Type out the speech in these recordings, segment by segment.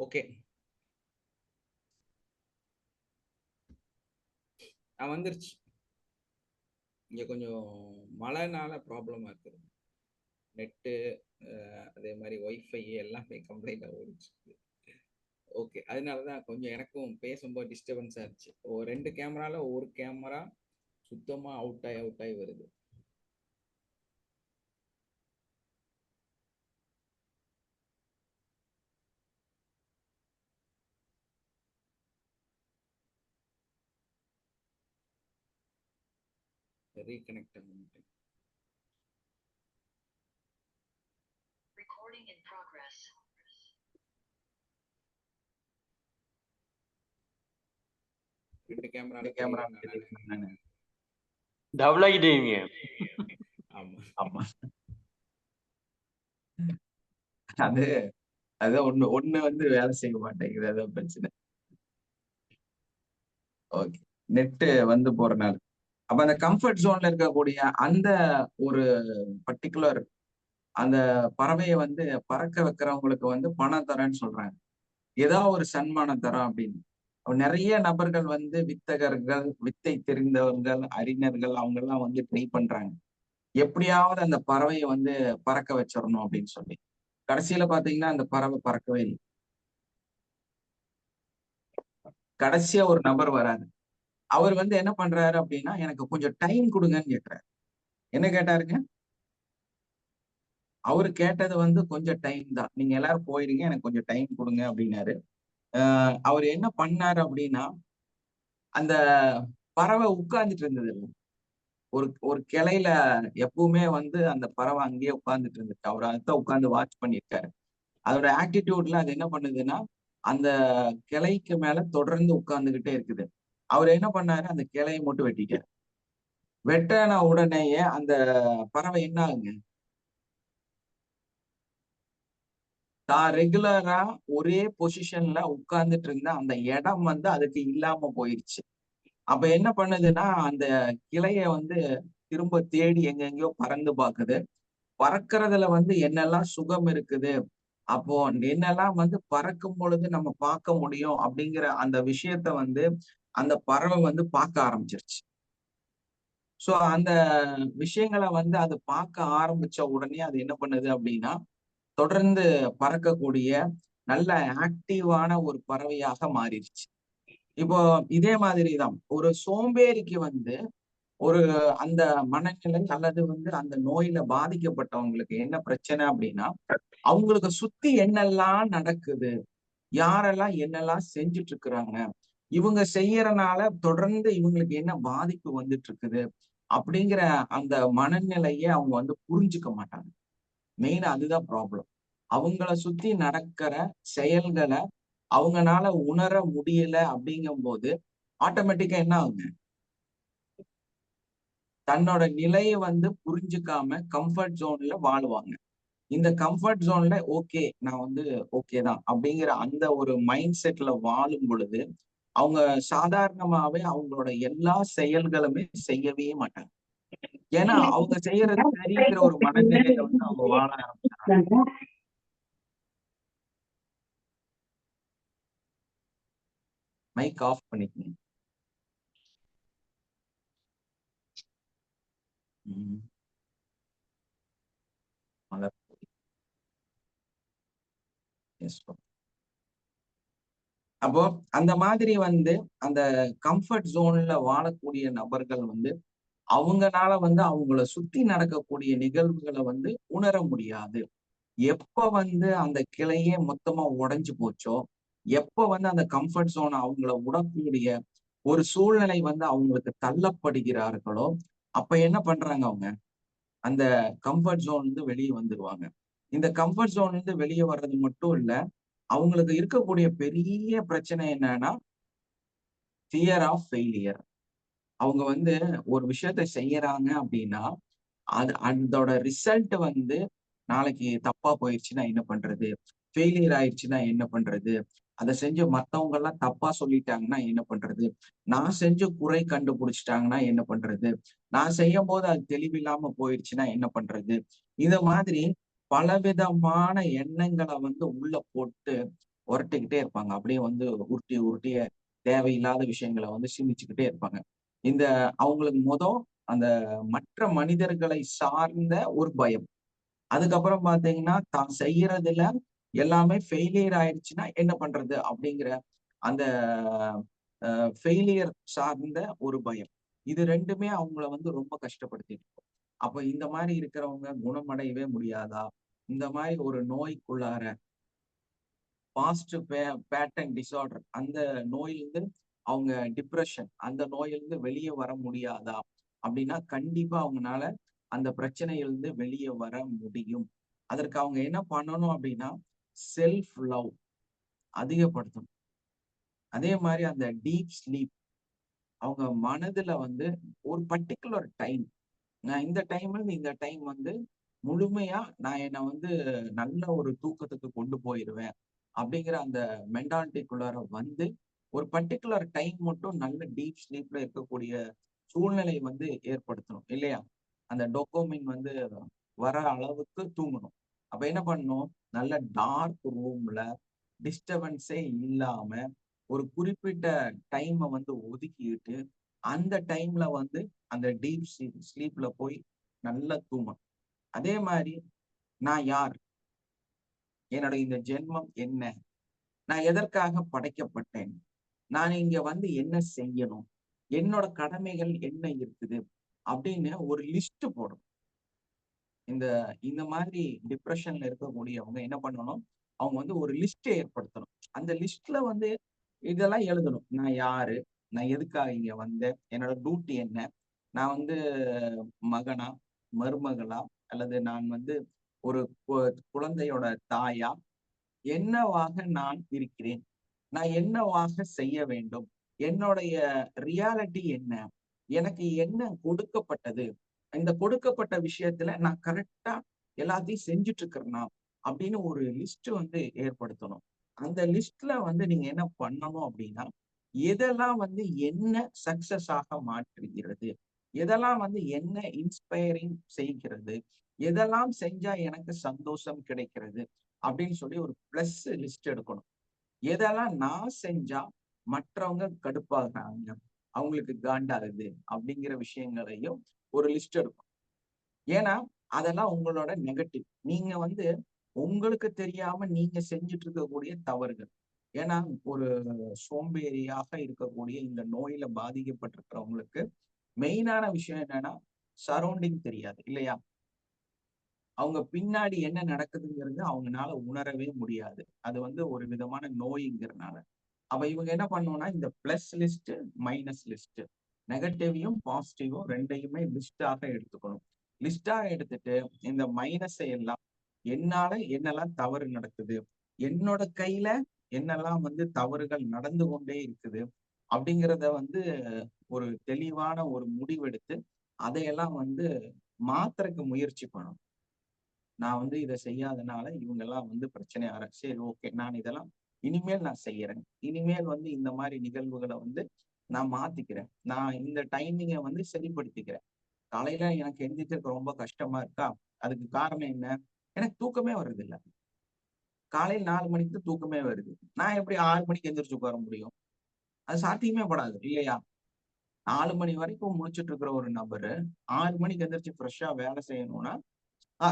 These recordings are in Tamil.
ஓகே. வந்துருச்சு. இங்க கொஞ்சம் மழைனால ப்ராப்ளமா இருக்குது. நெட்டு அதே மாதிரி ஒய்ஃபை எல்லாமே கம்ப்ளைண்டா ஓடிச்சு. ஓகே, அதனாலதான் கொஞ்சம் எனக்கும் பேசும்போது டிஸ்டர்பன்ஸா இருந்துச்சு. ரெண்டு கேமரால ஒரு கேமரா சுத்தமா அவுட் ஆகி வருது. ரீகனெக்ட் பண்ணிட்டேன். Recording in progress. ரெண்டு கேமரா டபுள் ஆகிட்டீங்க. ஆமா ஆமா, அது அதான் ஒண்ணு வந்து வேலை செய்ய மாட்டேங்குது, அதான் பிரச்சனை. ஓகே, நெட்டு வந்து போறனால அப்ப அந்த கம்ஃபர்ட் ஜோன்ல இருக்கக்கூடிய அந்த ஒரு பர்டிகுலர் அந்த பறவையை வந்து பறக்க வைக்கிறவங்களுக்கு வந்து பணம் தரேன்னு சொல்றாங்க, ஏதாவது ஒரு சன்மானம் தரோம் அப்படின்னு. நிறைய நபர்கள் வந்து வித்தகர்கள், வித்தை தெரிந்தவர்கள், அறிஞர்கள் அவங்க எல்லாம் வந்து ட்ரை பண்றாங்க எப்படியாவது அந்த பறவையை வந்து பறக்க வச்சிடணும் அப்படின்னு சொல்லி. கடைசியில பாத்தீங்கன்னா அந்த பறவை பறக்கவே இல்லை. கடைசியா ஒரு நபர் வராரு, அவர் வந்து என்ன பண்றாரு அப்படின்னா, எனக்கு கொஞ்சம் டைம் கொடுங்கன்னு கேட்கிறாரு. என்ன கேட்டாருங்க? அவரு கேட்டது வந்து கொஞ்சம் டைம் தான், நீங்க எல்லாரும் போயிருங்க, எனக்கு கொஞ்சம் டைம் கொடுங்க அப்படின்னாரு. அவர் என்ன பண்ணாரு அப்படின்னா, அந்த பறவை உட்கார்ந்துட்டு இருந்தது ஒரு ஒரு கிளையில எப்பவுமே வந்து அந்த பறவை அங்கேயே உட்கார்ந்துட்டு இருந்துச்சு. அவர் அதான் உட்கார்ந்து வாட்ச் பண்ணியிருக்காரு. அதோட ஆட்டிடியூட்ல அது என்ன பண்ணுதுன்னா, அந்த கிளைக்கு மேல தொடர்ந்து உட்கார்ந்துகிட்டே இருக்குது. அவர் என்ன பண்ணாரு, அந்த கிளையை மட்டும் வெட்டிட்டாரு. வெட்டின உடனேயே அந்த பறவை என்ன ஆகுங்க, தான் ரெகுலரா ஒரே பொசிஷன்ல உட்கார்ந்துட்டு இருந்த அந்த இடம் வந்து அதுக்கு இல்லாம போயிருச்சு. அப்ப என்ன பண்ணுதுன்னா, அந்த கிளைய வந்து திரும்ப தேடி எங்கெங்கயோ பறந்து பாக்குது. பறக்கிறதுல வந்து என்னெல்லாம் சுகம் இருக்குது, அப்போ என்னெல்லாம் வந்து பறக்கும் பொழுது நம்ம பார்க்க முடியும் அப்படிங்கிற அந்த விஷயத்த வந்து அந்த பறவை வந்து பார்க்க ஆரம்பிச்சிருச்சு. சோ அந்த விஷயங்களை வந்து அது பார்க்க ஆரம்பிச்ச உடனே அது என்ன பண்ணுது அப்படின்னா, தொடர்ந்து பறக்கக்கூடிய நல்ல ஆக்டிவான ஒரு பறவையாக மாறிடுச்சு. இப்போ இதே மாதிரிதான் ஒரு சோம்பேறிக்கு வந்து ஒரு அந்த மனநிலை அல்லது வந்து அந்த நோயில பாதிக்கப்பட்டவங்களுக்கு என்ன பிரச்சனை அப்படின்னா, அவங்களுக்கு சுத்தி என்னெல்லாம் நடக்குது, யாரெல்லாம் என்னெல்லாம் செஞ்சுட்டு இருக்கிறாங்க, இவங்க செய்யறனால தொடர்ந்து இவங்களுக்கு என்ன பாதிப்பு வந்துட்டு இருக்குது அப்படிங்கிற அந்த மனநிலையை அவங்க வந்து புரிஞ்சுக்க மாட்டாங்க. மெயின் அதுதான் ப்ராப்ளம். அவங்கள சுத்தி நடக்கிற செயல்களை அவங்கனால உணர முடியல அப்படிங்கும் போது ஆட்டோமேட்டிக்கா என்ன ஆகுங்க, தன்னோட நிலையை வந்து புரிஞ்சுக்காம கம்ஃபர்ட் ஜோன்ல வாழுவாங்க. இந்த கம்ஃபர்ட் ஜோன்ல ஓகே நான் வந்து ஓகே தான் அப்படிங்கிற அந்த ஒரு மைண்ட் செட்ல வாழும் பொழுது அவங்க சாதாரணமாவே அவங்களோட எல்லா செயல்களுமே செய்யவே மாட்டாங்க. ஏன்னா அவங்க செய்யறது சரிங்கிற ஒரு மனநிலையில வந்து அவங்க வாழ ஆரம்பிச்சாங்க. மைக் ஆஃப் பண்ணிக்கங்க. அப்போ அந்த மாதிரி வந்து அந்த கம்ஃபர்ட் ஜோன்ல வாழக்கூடிய நபர்கள் வந்து அவங்கனால வந்து அவங்கள சுத்தி நடக்கக்கூடிய நிகழ்வுகளை வந்து உணர முடியாது. எப்ப வந்து அந்த கிளையே மொத்தமா உடைஞ்சு போச்சோ, எப்ப வந்து அந்த கம்ஃபர்ட் ஜோன் அவங்கள விடக்கூடிய ஒரு சூழ்நிலை வந்து அவங்களுக்கு தள்ளப்படுகிறார்களோ, அப்ப என்ன பண்றாங்க அவங்க, அந்த கம்ஃபர்ட் ஜோன் வந்து வெளியே வந்துருவாங்க. இந்த கம்ஃபர்ட் ஜோன் வந்து வெளியே வர்றது மட்டும் இல்ல, அவங்களுக்கு இருக்கக்கூடிய பெரிய பிரச்சனை என்னன்னா ஃபியர் ஆஃப் ஃபெயிலியர். அவங்க வந்து ஒரு விஷயத்த செய்யறாங்க அப்படின்னா அதோட ரிசல்ட் வந்து நாளைக்கு தப்பா போயிடுச்சுன்னா என்ன பண்றது, ஃபெயிலியர் ஆயிடுச்சுன்னா என்ன பண்றது, அதை செஞ்சு மத்தவங்க எல்லாம் தப்பா சொல்லிட்டாங்கன்னா என்ன பண்றது, நான் செஞ்ச குறை கண்டுபிடிச்சிட்டாங்கன்னா என்ன பண்றது, நான் செய்யும் போது அது தெளிவில்லாம போயிடுச்சுன்னா என்ன பண்றது, இந்த மாதிரி பலவிதமான எண்ணங்களை வந்து உள்ள போட்டு உரட்டிக்கிட்டே இருப்பாங்க. அப்படியே வந்து உருட்டி உருட்டிய தேவையில்லாத விஷயங்கள வந்து சிந்திச்சுக்கிட்டே இருப்பாங்க. இந்த அவங்களுக்கு அந்த மற்ற மனிதர்களை சார்ந்த ஒரு பயம். அதுக்கப்புறம் பார்த்தீங்கன்னா, தான் செய்யறதுல எல்லாமே ஃபெயிலியர் ஆயிடுச்சுன்னா என்ன பண்றது? அப்படிங்கிற அந்த ஃபெயிலியர் சார்ந்த ஒரு பயம். இது 2மே அவங்கள வந்து ரொம்ப கஷ்டப்படுத்திட்டு இருக்கும். அப்ப இந்த மாரி இருக்கிறவங்க குணமடையவே முடியாதா? இந்த மாரி ஒரு நோய்க்குள்ளார பாஸ்ட் பேட்டர்ன் டிஸார்டர் அந்த நோயிலிருந்து அவங்க டிப்ரஷன் அந்த நோயிலிருந்து வெளிய வர முடியாதா? அப்படின்னா, கண்டிப்பா அவங்கனால அந்த பிரச்சனையிலிருந்து வெளிய வர முடியும். அதற்கு அவங்க என்ன பண்ணணும் அப்படின்னா, செல்ஃப் லவ் அதிகப்படுத்தணும். அதே மாரி அந்த டீப் ஸ்லீப் அவங்க மனதுல வந்து ஒரு பர்ட்டிகுலர் டைம், நான் இந்த டைம்லருந்து இந்த டைம் வந்து முழுமையா நான் என்ன வந்து நல்ல ஒரு தூக்கத்துக்கு கொண்டு போயிருவேன். அப்படிங்கிற அந்த மென்டாலிட்டிக்குள்ளார வந்து, ஒரு பர்ட்டிகுலர் டைம் மட்டும் நல்ல டீப் ஸ்லீப்ல இருக்கக்கூடிய சூழ்நிலை வந்து ஏற்படுத்தணும். இல்லையா? அந்த டோபமைன் வந்து வர அளவுக்கு தூங்கணும். அப்ப என்ன பண்ணணும்? நல்ல டார்க் ரூம்ல டிஸ்டர்பன்ஸே இல்லாம, ஒரு குறிப்பிட்ட டைம வந்து ஒதுக்கிட்டு, அந்த டைம்ல வந்து அந்த டீப் ஸ்லீப்ல போய் நல்லா தூங்கணும். அதே மாரி, நான் யார்? என்னோட இந்த ஜென்மம் என்ன? நான் எதற்காக படைக்கப்பட்டேன்? நான் இங்க வந்து என்ன செய்யணும்? என்னோட கடமைகள் என்ன இருக்குது? அப்படின்னு ஒரு லிஸ்ட் போடணும். இந்த இந்த மாதிரி டிப்ரஷன்ல இருக்கக்கூடியவங்க என்ன பண்ணணும்? அவங்க வந்து ஒரு லிஸ்ட் ஏற்படுத்தணும். அந்த லிஸ்ட்ல வந்து இதெல்லாம் எழுதணும். நான் யாரு? நான் எதுக்காக இங்க வந்தேன்? என்னோட டியூட்டி என்ன? நான் வந்து மகனா? மருமகளா? அல்லது நான் வந்து ஒரு கு குழந்தையோட தாயா? என்னவாக நான் இருக்கிறேன்? நான் என்னவாக செய்ய வேண்டும்? என்னுடைய ரியாலிட்டி என்ன? எனக்கு என்ன கொடுக்கப்பட்டது? இந்த கொடுக்கப்பட்ட விஷயத்துல நான் கரெக்ட்டா எல்லாத்தையும் செஞ்சுட்டு இருக்கிறேனா? அப்படின்னு ஒரு லிஸ்ட் வந்து ஏற்படுத்தணும். அந்த லிஸ்ட்ல வந்து நீங்க என்ன பண்ணணும் அப்படின்னா, எதெல்லாம் வந்து என்ன சக்சஸ் ஆக மாற்றுகிறது? எதெல்லாம் வந்து என்ன இன்ஸ்பைரிங் செய்கிறது? எதெல்லாம் செஞ்சா எனக்கு சந்தோஷம் கிடைக்கிறது? அப்படின்னு சொல்லி ஒரு பிளஸ் லிஸ்ட் எடுக்கணும். எதெல்லாம் நான் செஞ்சா மற்றவங்க கடுப்பாகுறாங்க, அவங்களுக்கு காண்டாகுது அப்படிங்கிற விஷயங்களையும் ஒரு லிஸ்ட் எடுக்கணும். ஏன்னா, அதெல்லாம் உங்களோட நெகட்டிவ். நீங்க வந்து உங்களுக்கு தெரியாம நீங்க செஞ்சுட்டு இருக்கக்கூடிய தவறுகள். ஏன்னா, ஒரு சோம்பேறியாக இருக்கக்கூடிய இந்த நோயில பாதிக்கப்பட்டிருக்கிறவங்களுக்கு மெயினான விஷயம் என்னன்னா, சரவுண்டிங் தெரியாது இல்லையா? அவங்க பின்னாடி என்ன நடக்குதுங்கிறது அவங்கனால உணரவே முடியாது. அது வந்து ஒரு விதமான நோய்ங்கிறனால. அப்ப இவங்க என்ன பண்ணணும்னா, இந்த பிளஸ் லிஸ்ட், மைனஸ் லிஸ்ட். நெகட்டிவையும், பாசிட்டிவும் 2யுமே லிஸ்ட்டாக எடுத்துக்கணும். லிஸ்ட்டா எடுத்துட்டு, இந்த மைனஸை எல்லாம் என்னால என்னெல்லாம் தவறு நடக்குது? என்னோட கையில என்னெல்லாம் வந்து தவறுகள் நடந்து கொண்டே இருக்குது? அப்படிங்கிறத வந்து ஒரு தெளிவான ஒரு முடிவெடுத்து, அதையெல்லாம் வந்து மாத்துறக்கு முயற்சி பண்ணணும். நான் வந்து இத செய்யாதனால இவங்கலாம் வந்து பிரச்சனை சரி ஓகே. நான் இதெல்லாம் இனிமேல் நான் செய்யறேன். இனிமேல் வந்து இந்த மாரி நிகழ்வுகள வந்து நான் மாத்திக்கிறேன். நான் இந்த டைமிங்க வந்து சரிப்படுத்திக்கிறேன். காலையில எனக்கு எந்திரிக்கிறதுக்கு ரொம்ப கஷ்டமா இருக்கா? அதுக்கு காரணம் என்ன? எனக்கு தூக்கமே வர்றதில்ல. காலையில 4 மணிக்கு தான் தூக்கமே வருது. நான் எப்படி 6 மணிக்கு எந்திரிச்சு உட்கார முடியும்? அது சாத்தியமே படாது இல்லையா? 4 மணி வரைக்கும் முழிச்சுட்டு இருக்கிற ஒரு நபரு 6 மணிக்கு எந்திரிச்சு ஃப்ரெஷ்ஷா வேலை செய்யணும்னா,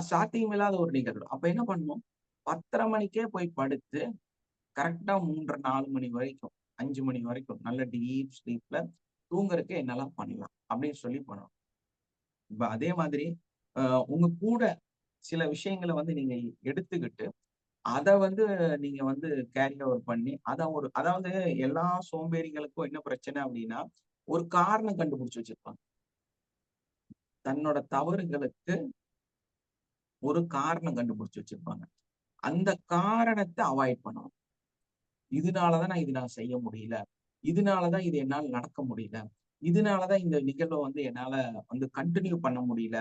சாத்தியமில்லாத ஒரு நிகழ்வு. அப்ப என்ன பண்ணணும்? 10:30 மணிக்கே போய் படுத்து கரெக்ட்டா 3:30, 4 மணி வரைக்கும், 5 மணி வரைக்கும் நல்ல டீப் ஸ்லீப்ல தூங்குறதுக்கு என்னலாம் பண்ணலாம்? அப்படின்னு சொல்லி பண்ணணும். இப்ப அதே மாதிரி அ உங்க கூட சில விஷயங்கள வந்து நீங்க எடுத்துக்கிட்டு, அத வந்து நீங்க வந்து கேரி ஓவர் பண்ணி, அத ஒரு அதாவது எல்லா சோம்பேறிகளுக்கும் என்ன பிரச்சனை அப்படின்னா, ஒரு காரணம் கண்டுபிடிச்சு வச்சிருப்பாங்க. தன்னோட தவறுகளுக்கு ஒரு காரணம் கண்டுபிடிச்சு வச்சிருப்பாங்க. அந்த காரணத்த அவாய்ட் பண்ணணும். இதனால தான் நான் செய்ய முடியல. இதனால தான் இது என்னால நடக்க முடியல. இதனால தான் இந்த நிகழ்வ வந்து என்னால வந்து கன்டின்யூ பண்ண முடியல.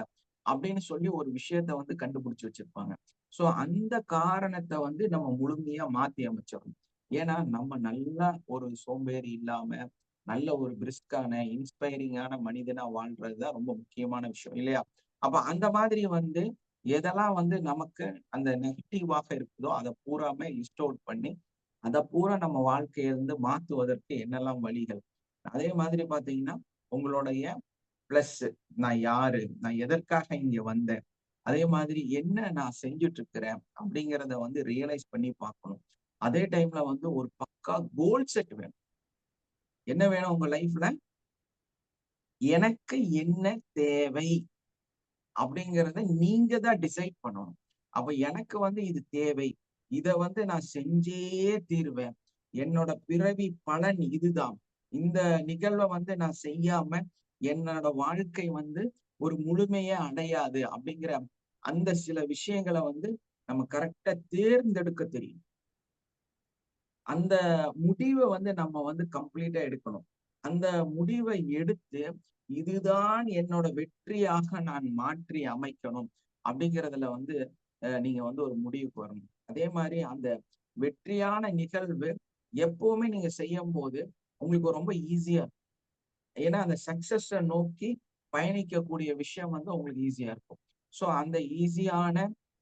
அப்படின்னு சொல்லி ஒரு விஷயத்த வந்து கண்டுபிடிச்சு வச்சிருப்பாங்க. சோ அந்த காரணத்த வந்து நம்ம முழுமையா மாத்தி அமைச்சிரணும். ஏன்னா நம்ம நல்லா ஒரு சோம்பேறி இல்லாம, நல்ல ஒரு பிரிஸ்கான, இன்ஸ்பைரிங்கான மனிதனா வாழ்றது தான் ரொம்ப முக்கியமான விஷயம் இல்லையா? அப்ப அந்த மாதிரி வந்து எதெல்லாம் வந்து நமக்கு அந்த நெகட்டிவாக இருக்குதோ, அத பூராமே லிஸ்ட் அவுட் பண்ணி அதை பூரா நம்ம வாழ்க்கையிலிருந்து மாத்துவதற்கு என்னெல்லாம் வழிகள். அதே மாதிரி பாத்தீங்கன்னா உங்களுடைய பிளஸ், நான் யாரு, நான் எதற்காக இங்க வந்தேன், அதே மாதிரி என்ன நான் செஞ்சுட்டு இருக்கிறேன் அப்படிங்கிறத வந்து ரியலைஸ் பண்ணி பார்க்கணும். அதே டைம்ல வந்து ஒரு பக்கா கோல் செட் வேணும். என்ன வேணும் உங்க லைஃப்ல? எனக்கு என்ன தேவை அப்படிங்கிறத நீங்க தான் டிசைட் பண்ணணும். அப்ப எனக்கு வந்து இது தேவை. இத வந்து நான் செஞ்சே தீருவேன். என்னோட பிறவி பலன் இதுதான். இந்த நிகழ்வ வந்து நான் செய்யாம என்னோட வாழ்க்கை வந்து ஒரு முழுமையே அடையாது அப்படிங்கிற அந்த சில விஷயங்கள வந்து நம்ம கரெக்ட்டா தேர்ந்தெடுக்க தெரியும். அந்த முடிவ வந்து நம்ம வந்து கம்ப்ளீட்டா எடுக்கணும். அந்த முடிவை எடுத்து, இதுதான் என்னோட வெற்றியாக நான் மாற்றி அமைக்கணும். அப்படிங்கிறதுல வந்து நீங்க வந்து ஒரு முடிவுக்கு வரணும். அதே மாரி அந்த வெற்றியான நிகழ்வு எப்பவுமே நீங்க செய்யும்போது, உங்களுக்கு ரொம்ப ஈஸியா இருக்கும். ஏன்னா, அந்த சக்சஸ நோக்கி பயணிக்கக்கூடிய விஷயம் வந்து உங்களுக்கு ஈஸியா இருக்கும். ஸோ அந்த ஈஸியான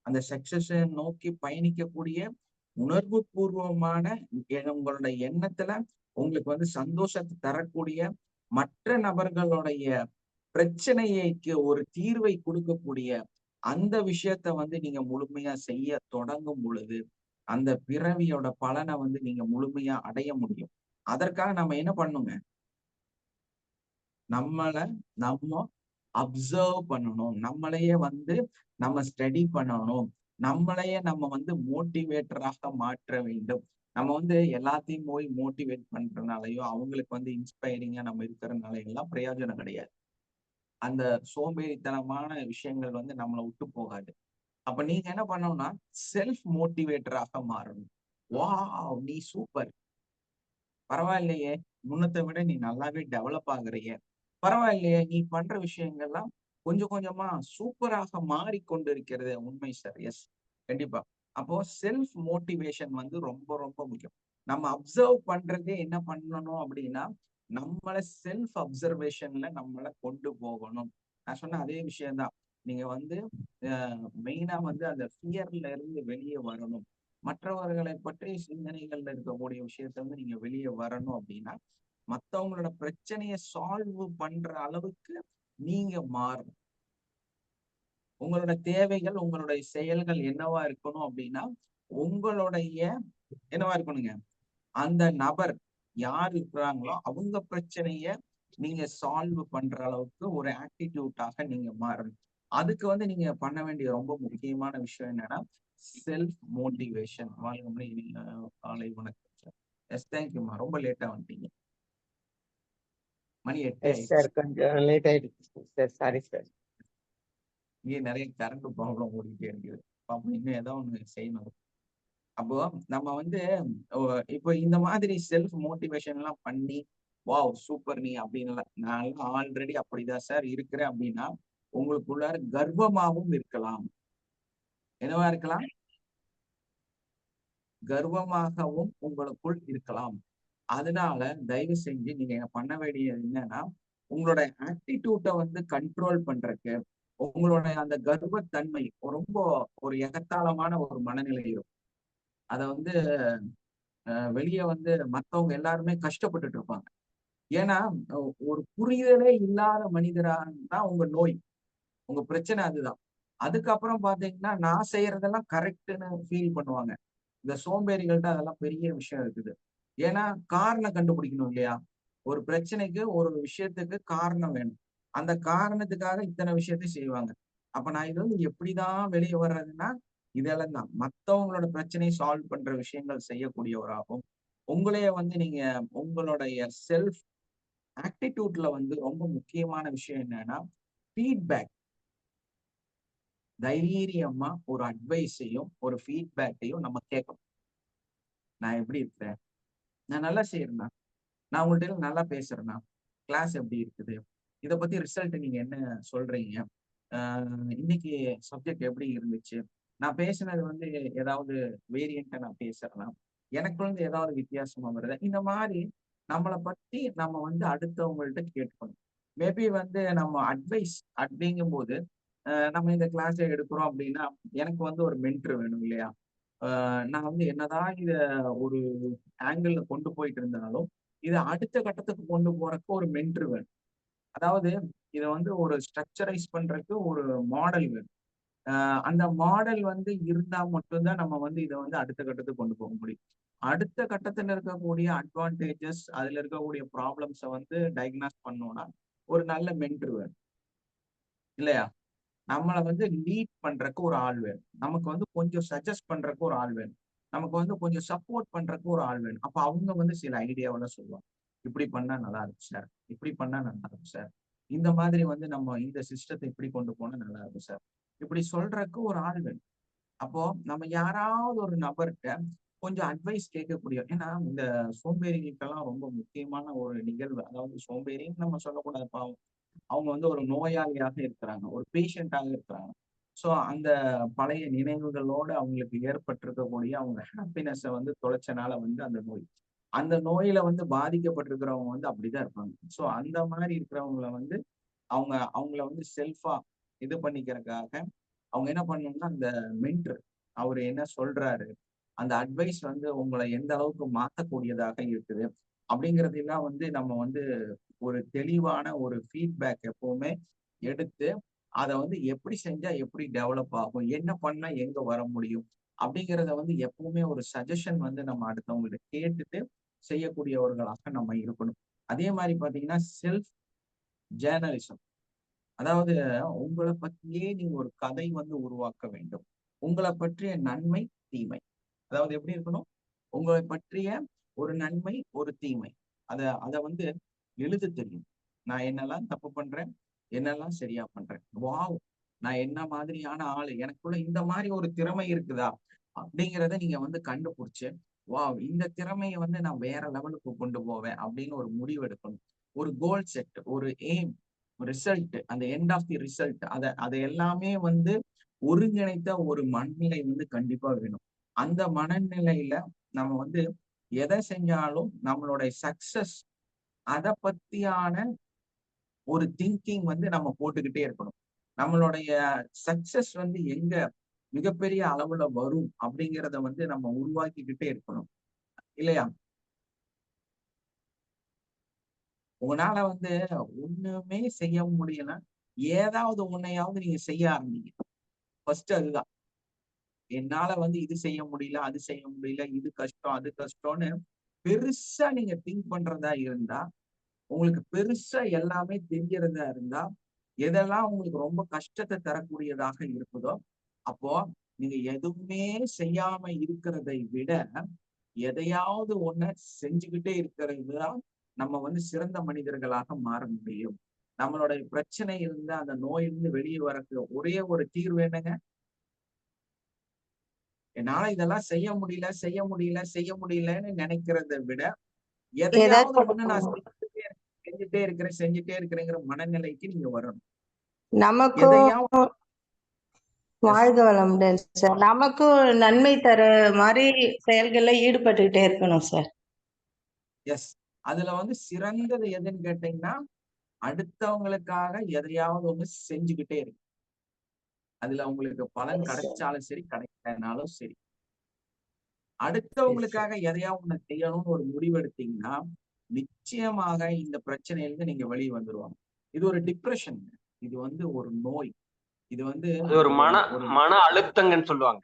அந்த சக்சஸ நோக்கி பயணிக்கக்கூடிய உணர்வு பூர்வமான உங்களுடைய எண்ணத்துல உங்களுக்கு வந்து சந்தோஷத்த தரக்கூடிய மற்ற நபர்களுடைய பிரச்சனைக்கு ஒரு தீர்வை கொடுக்கக்கூடிய அந்த விஷயத்த வந்து நீங்க முழுமையா செய்ய தொடங்கும் பொழுது, அந்த பிறவியோட பலன வந்து நீங்க முழுமையா அடைய முடியும். அதற்காக நம்ம என்ன பண்ணணுங்க? நம்மள நம்ம அப்சர்வ் பண்ணணும். நம்மளையே வந்து நம்ம ஸ்டடி பண்ணணும். நம்மளையே நம்ம வந்து மோட்டிவேட்டராக மாற்ற வேண்டும். நம்ம வந்து எல்லாத்தையும் போய் மோட்டிவேட் பண்றனாலயோ, அவங்களுக்கு வந்து இன்ஸ்பைரிங்கா நம்ம இருக்கிறனால எல்லாம் பிரயோஜனம் கிடையாது. அந்த சோம்பேறித்தனமான விஷயங்கள் வந்து நம்மள விட்டு போகாது. அப்ப நீங்க என்ன பண்ணணும்னா, செல்ஃப் மோட்டிவேட்டராக மாறணும். வாவ்! நீ சூப்பர். பரவாயில்லையே! முன்னத்த விட நீ நல்லாவே டெவலப் ஆகுறியே! பரவாயில்லையே! நீ பண்ற விஷயங்கள்லாம் கொஞ்சம் கொஞ்சமா சூப்பராக மாறிக்கொண்டிருக்கிறது. உண்மை சார். எஸ். கண்டிப்பா. அப்போ செல்ஃப் மோட்டிவேஷன் வந்து ரொம்ப ரொம்ப முக்கியம். நம்ம அப்சர்வ் பண்றதே என்ன பண்ணணும் அப்டின்னா, நம்மள செல்ஃப் அப்சர்வேஷன்ல நம்மள கொண்டு போகணும். நான் சொன்ன அதே விஷயம் தான். நீங்க வந்து அ மெயினா வந்து அந்த ஃபியர்ல இருந்து வெளிய வரணும். மற்றவர்களை பற்றி சிந்தனைகள்ல இருக்கக்கூடிய விஷயத்த வந்து நீங்க வெளிய வரணும் அப்டின்னா, மத்தவங்களோட பிரச்சனைய சால்வ் பண்ற அளவுக்கு நீங்க மாறணும். உங்களோட தேவைகள், உங்களுடைய செயல்கள் என்னவா இருக்கணும் அப்டின்னா, உங்களுடைய என்னவா இருக்கணுங்க? அந்த நபர் யார் இருக்கிறாங்களோ, அவங்க பிரச்சனைய நீங்க சால்வ் பண்ற அளவுக்கு ஒரு ஆட்டிட்யூட்டாக நீங்க மாறணும். அதுக்கு வந்து நீங்க பண்ண வேண்டிய ரொம்ப முக்கியமான விஷயம் என்னன்னா, செல்ஃப் மோட்டிவேஷன். வாழ்க வளமுடன். இனிய காலை வணக்கம் சார். எஸ் தேங்க்யூம்மா. ரொம்ப லேட்டா வந்துட்டீங்க. மணி 8 எஸ் ஆயிடுச்சு. சார், கொஞ்சம் லேட் ஆயிடுச்சு சார். Sorry sir. இங்கே நெறைய கரண்ட் ப்ராப்ளம் ஓடிட்டே இருக்குது. பாப்போம் இன்னும் ஏதோ ஒண்ணு செய்யணும். அப்போ நம்ம வந்து ஒ இப்போ இந்த மாதிரி செல்ஃப் மோட்டிவேஷன்லாம் பண்ணி, வாவ்! சூப்பர் நீ அப்படின்லாம் நான்லாம் ஆல்ரெடி அப்படிதான் சார் இருக்கிறேன் அப்படின்னா, உங்களுக்குள்ளார கர்வமாவும் இருக்கலாம். என்னவா இருக்கலாம்? கர்வமாகவும் உங்களுக்குள் இருக்கலாம். அதனால தயவு செஞ்சு நீங்க பண்ண வேண்டியது என்னன்னா, உங்களோட ஆட்டிட்யூட்ட வந்து கண்ட்ரோல் பண்றக்கு, உங்களுடைய அந்த கர்வத்தன்மை ரொம்ப ஒரு எகத்தாளமான ஒரு மனநிலை இருக்கும். அத வந்து வெளிய வந்து மத்தவங்க எல்லாருமே கஷ்டப்பட்டுட்டு இருப்பாங்க. ஏன்னா, அ ஒரு புரிதலே இல்லாத மனிதரா தான் உங்க நோய். உங்க பிரச்சனை அதுதான். அதுக்கப்புறம் பார்த்தீங்கன்னா, நான் செய்யறதெல்லாம் கரெக்ட்ன்னு ஃபீல் பண்ணுவாங்க. இந்த சோம்பேறிகள்ட்ட அதெல்லாம் பெரிய விஷயம் இருக்குது. ஏன்னா, காரணம் கண்டுபிடிக்கணும் இல்லையா? ஒரு பிரச்சனைக்கு, ஒரு விஷயத்துக்கு காரணம் வேணும். அந்த காரணத்துக்காக இத்தன விஷயத்த செய்வாங்க. அப்ப நான் இதுலருந்து எப்படிதான் வெளிய வர்றதுன்னா, இதெல்லாம் தான். மத்தவங்களோட பிரச்சனைய சால்வ் பண்ற விஷயங்கள் செய்யக்கூடியவராகவும், உங்களையே வந்து நீங்க உங்களுடைய செல்ஃப் ஆட்டிட்யூட்ல வந்து ரொம்ப முக்கியமான விஷயம் என்னன்னா, ஃபீட்பேக். தைரியமா ஒரு அட்வைஸையும், ஒரு ஃபீட்பேக்கையும் நம்ம கேட்கணும். நான் எப்படி இருக்கிறேன்? நான் நல்லா செய்றேனா? நான் உங்கள்ட்ட நல்லா பேசுறேனா? கிளாஸ் எப்படி இருக்குது? இத பத்தி ரிசல்ட் நீங்க என்ன சொல்றீங்க? அ இன்னைக்கு சப்ஜெக்ட் எப்படி இருந்துச்சு? நான் பேசினது வந்து ஏதாவது வேரியன்ட்டா நான் பேசுறேனா? எனக்குள்ள இருந்து ஏதாவது வித்தியாசமா வருதா? இந்த மாரி நம்மள பத்தி நம்ம வந்து அடுத்தவங்கள்ட்ட கேட்டுக்கணும். மேபி வந்து நம்ம அட்வைஸ் அப்படிங்கும்போது, நம்ம இந்த கிளாஸ எடுக்கிறோம் அப்படின்னா, எனக்கு வந்து ஒரு மென்டர் வேணும் இல்லையா? நான் வந்து என்னதான் இத ஒரு ஆங்கிள் கொண்டு போயிட்டு இருந்தாலும் இதை அடுத்த கட்டத்துக்கு கொண்டு போறதுக்கு ஒரு மென்டர் வேணும். அதாவது இதை வந்து ஒரு ஸ்ட்ரக்சரைஸ் பண்றதுக்கு ஒரு மாடல் வேணும். அந்த மாடல் வந்து இருந்தா மட்டும்தான் நம்ம வந்து இதை வந்து அடுத்த கட்டத்துக்கு கொண்டு போக முடியும். அடுத்த கட்டத்துல இருக்கக்கூடிய அட்வான்டேஜஸ், அதுல இருக்கக்கூடிய ப்ராப்ளம்ஸை வந்து டயக்னாஸ் பண்ணோம்னா ஒரு நல்ல மென்டர் வேணும் இல்லையா? நம்மளை வந்து லீட் பண்றதுக்கு ஒரு ஆள் வேணும். நமக்கு வந்து கொஞ்சம் சஜஸ்ட் பண்றதுக்கு ஒரு ஆள் வேணும். நமக்கு வந்து கொஞ்சம் சப்போர்ட் பண்றதுக்கு ஒரு ஆள் வேணும். அப்ப அவங்க வந்து சில ஐடியாவெல்லாம் சொல்லுவாங்க. இப்படி பண்ணா நல்லா இருக்கும் சார், இப்படி பண்ணா நல்லா இருக்கும் சார், இந்த மாதிரி வந்து நம்ம இந்த சிஸ்டத்தை இப்படி கொண்டு போனா நல்லா இருக்கும் சார், இப்படி சொல்றதுக்கு ஒரு ஆள் வேணும். அப்போ நம்ம யாராவது ஒரு நபர்கிட்ட கொஞ்சம் அட்வைஸ் கேட்கக்கூடிய, ஏன்னா இந்த சோம்பேறிகளுக்கெல்லாம் ரொம்ப முக்கியமான ஒரு நிகழ்வு. அதாவது சோம்பேறின்னு நம்ம சொல்லக்கூடாது, பாவம். அவங்க வந்து ஒரு நோயாளியாக இருக்கிறாங்க, ஒரு பேஷண்டாக இருக்கிறாங்க. ஸோ அந்த பழைய நினைவுகளோட அவங்களுக்கு ஏற்பட்டிருக்கக்கூடிய அவங்க ஹாப்பினஸை வந்து தொலைச்சனால வந்து அந்த நோய், அந்த நோயில வந்து பாதிக்கப்பட்டிருக்கிறவங்க வந்து அப்படிதான் இருப்பாங்க. ஸோ அந்த மாதிரி இருக்கிறவங்கள வந்து அவங்கள வந்து செல்ஃபா இது பண்ணிக்கிறதுக்காக அவங்க என்ன பண்ணணும்னா, அந்த மென்டர் அவர் என்ன சொல்றாரு, அந்த அட்வைஸ் வந்து உங்களை எந்த அளவுக்கு மாற்றக்கூடியதாக இருக்குது அப்படிங்கிறதெல்லாம் வந்து நம்ம வந்து ஒரு தெளிவான ஒரு ஃபீட்பேக் எப்பவுமே எடுத்து அதை வந்து எப்படி செஞ்சா எப்படி டெவலப் ஆகும், என்ன பண்ணா எங்க வர முடியும் அப்படிங்கிறத வந்து எப்பவுமே ஒரு சஜஷன் வந்து நம்ம அடுத்தவங்கள்ட்ட கேட்டுட்டு செய்யக்கூடியவர்களாக நம்ம இருக்கணும். அதே மாதிரி பாத்தீங்கன்னா செல்ஃப் ஜேர்னலிசம். அதாவது உங்களை பற்றியே நீங்க ஒரு கதை வந்து உருவாக்க வேண்டும். உங்களை பற்றிய நன்மை, தீமை. அதாவது எப்படி இருக்கணும்? உங்களை பற்றிய ஒரு நன்மை, ஒரு தீமை. அத வந்து எழுத தெரியும். நான் என்னெல்லாம் தப்பு பண்றேன், என்னெல்லாம் சரியா பண்றேன். வாவ்! நான் என்ன மாதிரியான ஆளு, எனக்குள்ள இந்த மாதிரி ஒரு திறமை இருக்குதா அப்படிங்கிறத நீங்க வந்து கண்டுபிடிச்சு, வாவ்! இந்த திறமையை வந்து நான் வேற லெவலுக்கு கொண்டு போவேன் அப்படின்னு ஒரு முடிவு எடுக்கணும். ஒரு கோல் செட், ஒரு எய்ம், ரிசல்ட், அந்த எண்ட் ஆஃப் தி ரிசல்ட், அதை எல்லாமே வந்து ஒருங்கிணைத்த ஒரு மனநிலை வந்து கண்டிப்பா வேணும். அந்த மனநிலையில நம்ம வந்து எதை செஞ்சாலும் நம்மளுடைய சக்சஸ், அதை பத்தியான ஒரு திங்கிங் வந்து நம்ம போட்டுக்கிட்டே இருக்கணும். நம்மளுடைய சக்சஸ் வந்து எங்க மிகப்பெரிய அளவுல வரும் அப்படிங்கிறத வந்து நம்ம உருவாக்கிக்கிட்டே இருக்கணும் இல்லையா? உங்களால வந்து ஒண்ணுமே செய்ய முடியல, ஏதாவது ஒன்னையாவது நீங்க செய்ய ஆரம்பிங்க. ஃபர்ஸ்ட் அதுதான். என்னால வந்து இது செய்ய முடியல, அது செய்ய முடியல, இது கஷ்டம், அது கஷ்டம்னு பெருசா நீங்க திங்க் பண்றதா இருந்தா, உங்களுக்கு பெருசா எல்லாமே தெரியறதா இருந்தா, எதெல்லாம் உங்களுக்கு ரொம்ப கஷ்டத்தை தரக்கூடியதாக இருக்குதோ, அப்போ நீங்க எதுவுமே செய்யாம இருக்கிறதை விட எதையாவது ஒண்ண செஞ்சுக்கிட்டே இருக்கிறது தான் நம்ம வந்து சிறந்த மனிதர்களாக மாற முடியும். நம்மளுடைய பிரச்சனை இருந்து அந்த நோயிலிருந்து வெளியே வரக்கு ஒரே ஒரு தீர்வு என்னங்க? என்னால இதெல்லாம் செய்ய முடியல, செய்ய முடியல, செய்ய முடியலன்னு நினைக்கிறத விட எதையாவது ஒண்ணு நான் செஞ்சுட்டே இருக்கிறேங்கிற மனநிலைக்கு நீங்க வரணும். நமக்கும் எதையாவது வாழ்க வளமுடன் சார். நமக்கும் நன்மை தர மாதிரி செயல்கள்ல ஈடுபட்டுக்கிட்டே இருக்கணும் சார். எஸ். அதுல வந்து சிறந்தது எதுன்னு கேட்டீங்கன்னா, அடுத்தவங்களுக்காக எதையாவது ஒண்ணு செஞ்சுக்கிட்டே இருக்கு. அதுல உங்களுக்கு பலன் கிடைச்சாலும் சரி, கிடைக்கலனாலும் சரி, அடுத்தவங்களுக்காக எதையாவது ஒண்ணு செய்யணும்னு ஒரு முடிவு எடுத்தீங்கன்னா, நிச்சயமாக இந்த பிரச்சனையிலிருந்து நீங்க வெளியே வந்துருவாங்க. இது ஒரு டிப்ரெஷன், இது வந்து ஒரு நோய், இது வந்து ஒரு மன அழுத்தங்கன்னு சொல்லுவாங்க.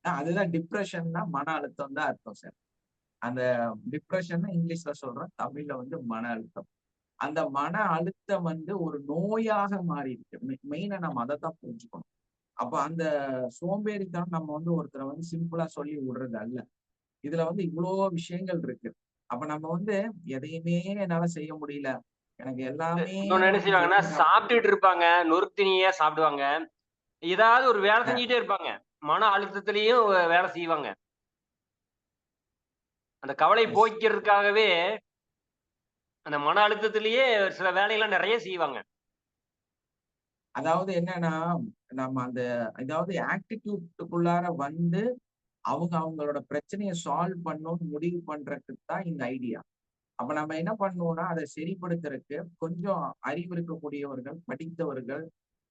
அதுதான் டிப்ரெஷன்னா மன அழுத்தம் தான் அர்த்தம் சார். அந்த டிப்ரெஷன் இங்கிலீஷ்ல சொல்றேன், தமிழ்ல வந்து மன அழுத்தம். அந்த மன அழுத்தம் வந்து ஒரு நோயாக மாறி இருக்கு. மெயினா நம்ம அதைத்தான் புரிஞ்சுக்கணும். அப்ப அந்த சோம்பேறித்தனம் நம்ம வந்து ஒருத்தரை வந்து சிம்பிளா சொல்லி விடுறது அல்ல. இதுல வந்து இவ்வளோ விஷயங்கள் இருக்கு. அப்ப நம்ம வந்து எதையுமே என்னால செய்ய முடியல, எனக்கு எல்லாமே இன்னொன்னு என்ன செய்வாங்கன்னா, சாப்பிட்டுட்டு இருப்பாங்க, நொறுக்குத்தீனியா சாப்பிடுவாங்க, ஏதாவது ஒரு வேலை செஞ்சுட்டே இருப்பாங்க, மன அழுத்தத்திலையும் வேலை செய்வாங்க. அந்த கவலை போய்க்கிறதுக்காகவே அந்த மன அழுத்தத்திலேயே சில வேலையெல்லாம் நிறைய செய்வாங்க. அதாவது என்னன்னா, நம்ம அந்த ஏதாவது ஆக்டிடியூட்டுக்குள்ளார வந்து அவங்களோட பிரச்சனையை சால்வ் பண்ணணும்னு முடிவு பண்றதுக்கு தான் இந்த ஐடியா. அப்ப நம்ம என்ன பண்ணுவோம்னா, அதை சரிப்படுத்துறதுக்கு கொஞ்சம் அறிவு இருக்கக்கூடியவர்கள், படித்தவர்கள்,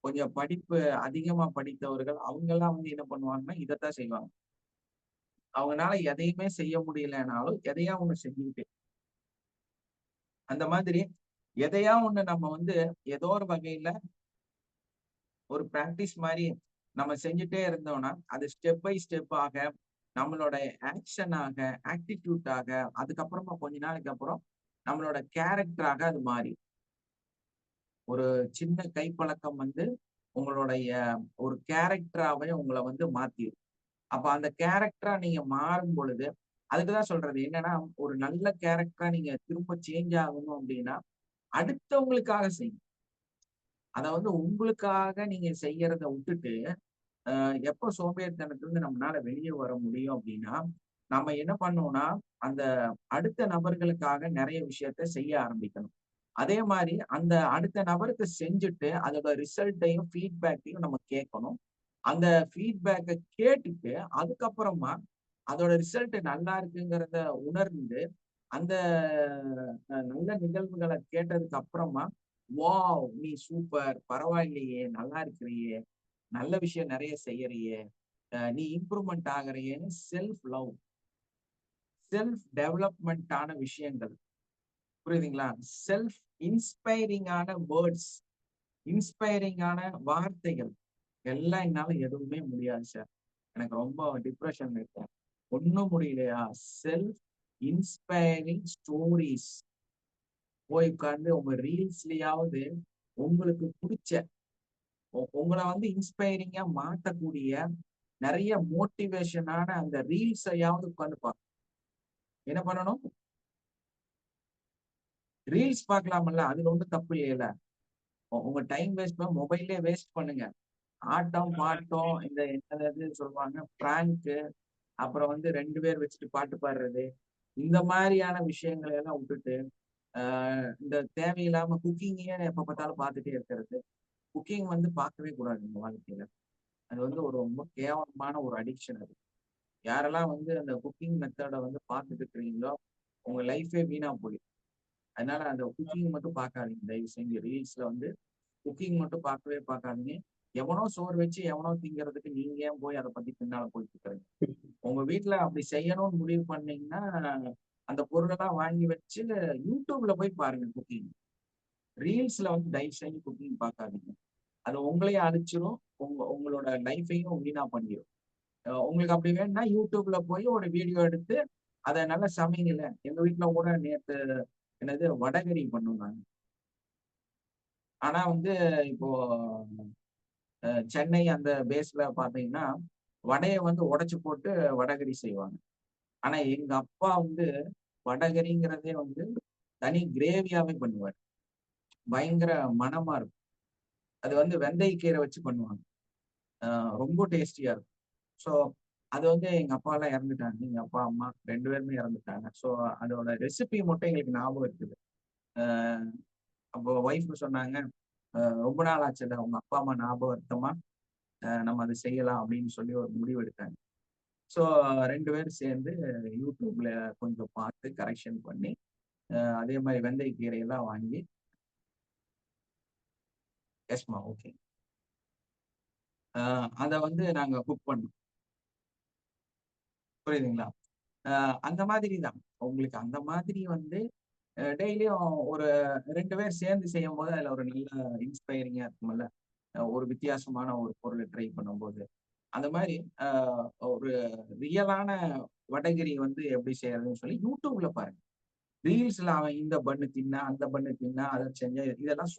கொஞ்சம் படிப்பு அதிகமா படித்தவர்கள், அவங்க எல்லாம் வந்து என்ன பண்ணுவாங்கன்னா இதைத்தான் செய்வாங்க. அவங்களால எதையுமே செய்ய முடியலனாலும் எதையா ஒண்ணு செஞ்சுக்கிட்டு அந்த மாதிரி எதையா ஒண்ணு நம்ம வந்து ஏதோ ஒரு வகையில ஒரு பிராக்டிஸ் மாதிரி நம்ம செஞ்சுட்டே இருந்தோம்னா அது ஸ்டெப் பை ஸ்டெப்பாக நம்மளோட ஆக்ஷனாக ஆட்டிடியூட்டாக அதுக்கப்புறமா கொஞ்ச நாளைக்கு அப்புறம் நம்மளோட கேரக்டராக அது மாறி ஒரு சின்ன கைப்பழக்கம் வந்து உங்களுடைய ஒரு கேரக்டராவே உங்களை வந்து மாத்திடும். அப்ப அந்த கேரக்டரா நீங்க மாறும் பொழுது அதுக்குதான் சொல்றது என்னன்னா ஒரு நல்ல கேரக்டரா நீங்க திரும்ப சேஞ்ச் ஆகணும் அப்படின்னா அடுத்தவங்களுக்காக செய்யும். அத வந்து உங்களுக்காக நீங்க செய்யறத விட்டுட்டு எப்ப சோம்பேறித்தனத்துல இருந்து நம்மளால வெளியே வர முடியும் அப்படின்னா நம்ம என்ன பண்ணோம்னா அந்த அடுத்த நபர்களுக்காக நிறைய விஷயத்த செய்ய ஆரம்பிக்கணும். அதே மாதிரி அந்த அடுத்த நபருக்கு செஞ்சுட்டு அதோட ரிசல்ட்டையும் ஃபீட்பேக்கையும் நம்ம கேட்கணும். அந்த ஃபீட்பேக்கை கேட்டுட்டு அதுக்கப்புறமா அதோட ரிசல்ட் நல்லா இருக்குங்கிறத உணர்ந்து அந்த நல்ல நிகழ்வுகளை கேட்டதுக்கு அப்புறமா வாவ் நீ சூப்பர் பரவாயில்லையே நல்லா இருக்கிறியே நல்ல விஷயம் நிறைய செய்யறியே நீ இம்ப்ரூவ்மெண்ட் ஆகுறியேன்னு செல்ஃப் லவ் செல்ஃப் டெவலப்மெண்டான விஷயங்கள் புரியுதுங்களா? செல்ஃப் இன்ஸ்பைரிங்கான வேர்ட்ஸ் இன்ஸ்பைரிங்கான வார்த்தைகள் எல்லாம் என்னால எதுவுமே முடியாது சார். எனக்கு ரொம்ப டிப்ரெஷன் இருக்கேன் ஒன்னும் முடியலையா செல்ஃப் இன்ஸ்பைரிங் ஸ்டோரிஸ் போய் உட்கார்ந்து உங்க ரீல்ஸ்லயாவது உங்களுக்கு பிடிச்ச உங்களை வந்து இன்ஸ்பைரிங்கா மாற்றக்கூடிய நிறைய மோட்டிவேஷனான அந்த ரீல்ஸையாவது உட்காந்து பார்க்கணும். என்ன பண்ணணும்? ரீல்ஸ் பார்க்கலாமல்ல, அதுல ஒன்றும் தப்பு இல்லையில. உங்க டைம் வேஸ்ட் பண்ண மொபைல்லே வேஸ்ட் பண்ணுங்க. ஆட்டம் பாட்டம் இந்த என்னது சொல்லுவாங்க பிராங்க்கு அப்புறம் வந்து 2 பேர் வச்சுட்டு பாட்டு பாடுறது இந்த மாதிரியான விஷயங்களை எல்லாம் விட்டுட்டு இந்த தேவையில்லாம குக்கிங்கே எப்ப பார்த்தாலும் பார்த்துட்டே இருக்கிறது. குக்கிங் வந்து பார்க்கவே கூடாது இந்த வாழ்க்கையில. அது வந்து ஒரு ரொம்ப கேவலமான ஒரு அடிக்ஷன். அது யாரெல்லாம் வந்து அந்த குக்கிங் மெத்தடை வந்து பார்த்துட்டு இருக்கிறீங்களோ உங்க லைஃபே வீணா போயிடும். அதனால அந்த குக்கிங் மட்டும் பார்க்காதீங்க தயவு செஞ்சு. ரீல்ஸ்ல வந்து குக்கிங் மட்டும் பார்க்கவே பார்க்காதீங்க. எவனோ சோறு வச்சு எவனோ திங்கிறதுக்கு நீங்க ஏன் போய் அதை பத்தி பின்னால போயிட்டு இருக்கிறீங்க? உங்க வீட்டுல அப்படி செய்யணும்னு முடிவு பண்ணீங்கன்னா அந்த பொருளெல்லாம் வாங்கி வச்சு யூடியூப்ல போய் பாருங்க குக்கிங். ரீல்ஸ்ல வந்து தயவு செஞ்சு குக்கிங் பார்க்காதீங்க. அது உங்களையும் அழிச்சிரும், உங்களோட லைஃபையும் வீணா பண்ணிடும். உங்களுக்கு அப்படி வேணும்னா யூடியூப்ல போய் ஒரு வீடியோ எடுத்து அதை நல்லா சமைங்கல. எங்க வீட்டுல கூட நேற்று என்னது வடகறி பண்ணுவாங்க. ஆனா வந்து இப்போ சென்னை அந்த பேஸ்ல பாத்தீங்கன்னா வடையை வந்து உடைச்சு போட்டு வடகறி செய்வாங்க. ஆனா எங்க அப்பா வந்து வடகரிங்கிறதே வந்து தனி கிரேவியாவே பண்ணுவார். பயங்கர மனமா இருக்கும். அது வந்து வெந்தயக்கீரை வச்சு பண்ணுவாங்க. ரொம்ப டேஸ்டியா இருக்கும். ஸோ அது வந்து எங்க அப்பா எல்லாம் இறந்துட்டாங்க. எங்க அப்பா அம்மா 2 பேருமே இறந்துட்டாங்க. ஸோ அதோட ரெசிபி மட்டும் எங்களுக்கு ஞாபகம் இருக்குது. அப்போ ஒய்ஃப் சொன்னாங்க ரொம்ப நாள் ஆச்சுல்ல உங்க அப்பா அம்மா ஞாபகார்த்தமா நம்ம அதை செய்யலாம் அப்படின்னு சொல்லி ஒரு முடிவு எடுத்தாங்க. ஸோ 2 பேரும் சேர்ந்து யூடியூப்ல கொஞ்சம் பார்த்து கரெக்ஷன் பண்ணி அதே மாதிரி வெந்தயக்கீரையெல்லாம் வாங்கி எஸ்மா ஓகே அதை வந்து நாங்க குக் பண்ணோம். புரியுதுங்களா? அந்த மாதிரி தான் உங்களுக்கு அந்த மாதிரி வந்து டெய்லியும் ஒரு 2 பேர் சேர்ந்து செய்யும் போது அதுல ஒரு நல்ல இன்ஸ்பைரிங்கா இருக்கும்ல. ஒரு வித்தியாசமான ஒரு பொருளை ட்ரை பண்ணும்போது அந்த மாதிரி ஒரு ரியலான வடகிரி வந்து எப்படி செய்யறதுன்னு சொல்லி யூடியூப்ல பாருங்க. ரீல்ஸ்ல அவன் இந்த பண்ணு தின்னா அந்த பண்ணு தின்னா அதை செஞ்ச இதெல்லாம்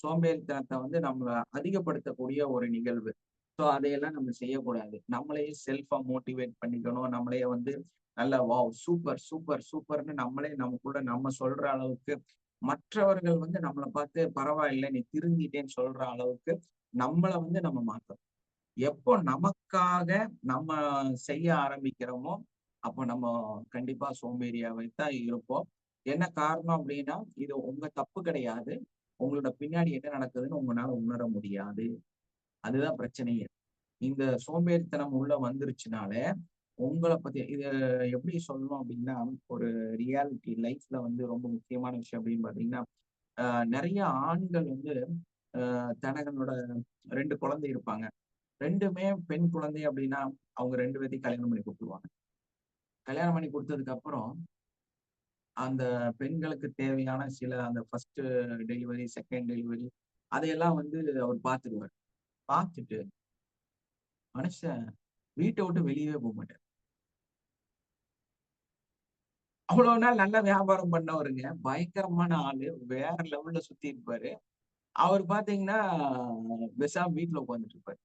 சோம்பேறித்தனத்தை வந்து நம்மளை அதிகப்படுத்தக்கூடிய ஒரு நிகழ்வு. ஸோ அதையெல்லாம் நம்ம செய்யக்கூடாது. நம்மளையே செல்ஃபா மோட்டிவேட் பண்ணிக்கணும். நம்மளையே வந்து நல்ல வாவ் சூப்பர் சூப்பர் சூப்பர்னு நம்மளே நமக்குள்ள நம்ம சொல்ற அளவுக்கு மற்றவர்கள் வந்து நம்மளை பார்த்து பரவாயில்லை நீ திருந்திட்டேன்னு சொல்ற அளவுக்கு நம்மளை வந்து நம்ம மாற்றணும். எப்போ நமக்காக நம்ம செய்ய ஆரம்பிக்கிறோமோ அப்போ நம்ம கண்டிப்பா சோம்பேறியாவே தான் இருப்போம். என்ன காரணம் அப்படின்னா இது உங்க தப்பு கிடையாது. உங்களோட பின்னாடி என்ன நடக்குதுன்னு உங்களால உணர முடியாது. அதுதான் பிரச்சனையே. இந்த சோம்பேறித்தனம் உள்ள வந்துருச்சுனால உங்களை பத்தி இது எப்படி சொல்லணும் அப்படின்னா ஒரு ரியாலிட்டி லைஃப்ல வந்து ரொம்ப முக்கியமான விஷயம் அப்படின்னு பாத்தீங்கன்னா நிறைய ஆண்கள் வந்து தனகளோட 2 குழந்தை இருப்பாங்க. ரெண்டுமே பெண் குழந்தை அப்படின்னா அவங்க 2 பேத்தையும் கல்யாணம் பண்ணி கொடுத்துருவாங்க. கல்யாணம் பண்ணி கொடுத்ததுக்கு அப்புறம் அந்த பெண்களுக்கு தேவையான சில அந்த ஃபர்ஸ்ட் டெலிவரி, செகண்ட் டெலிவரி அதையெல்லாம் வந்து அவர் பார்த்துருவாரு. பார்த்துட்டு மனுஷன் வீட்டை விட்டு வெளியவே போக மாட்டார். அவ்வளவு நாள் நல்லா வியாபாரம் பண்ணவருங்க. பயங்கரமான ஆளு. வேற லெவல்ல சுத்தி இருப்பாரு. அவர் பாத்தீங்கன்னா பேசாம வீட்டுல உட்கார்ந்துட்டு இருப்பாரு.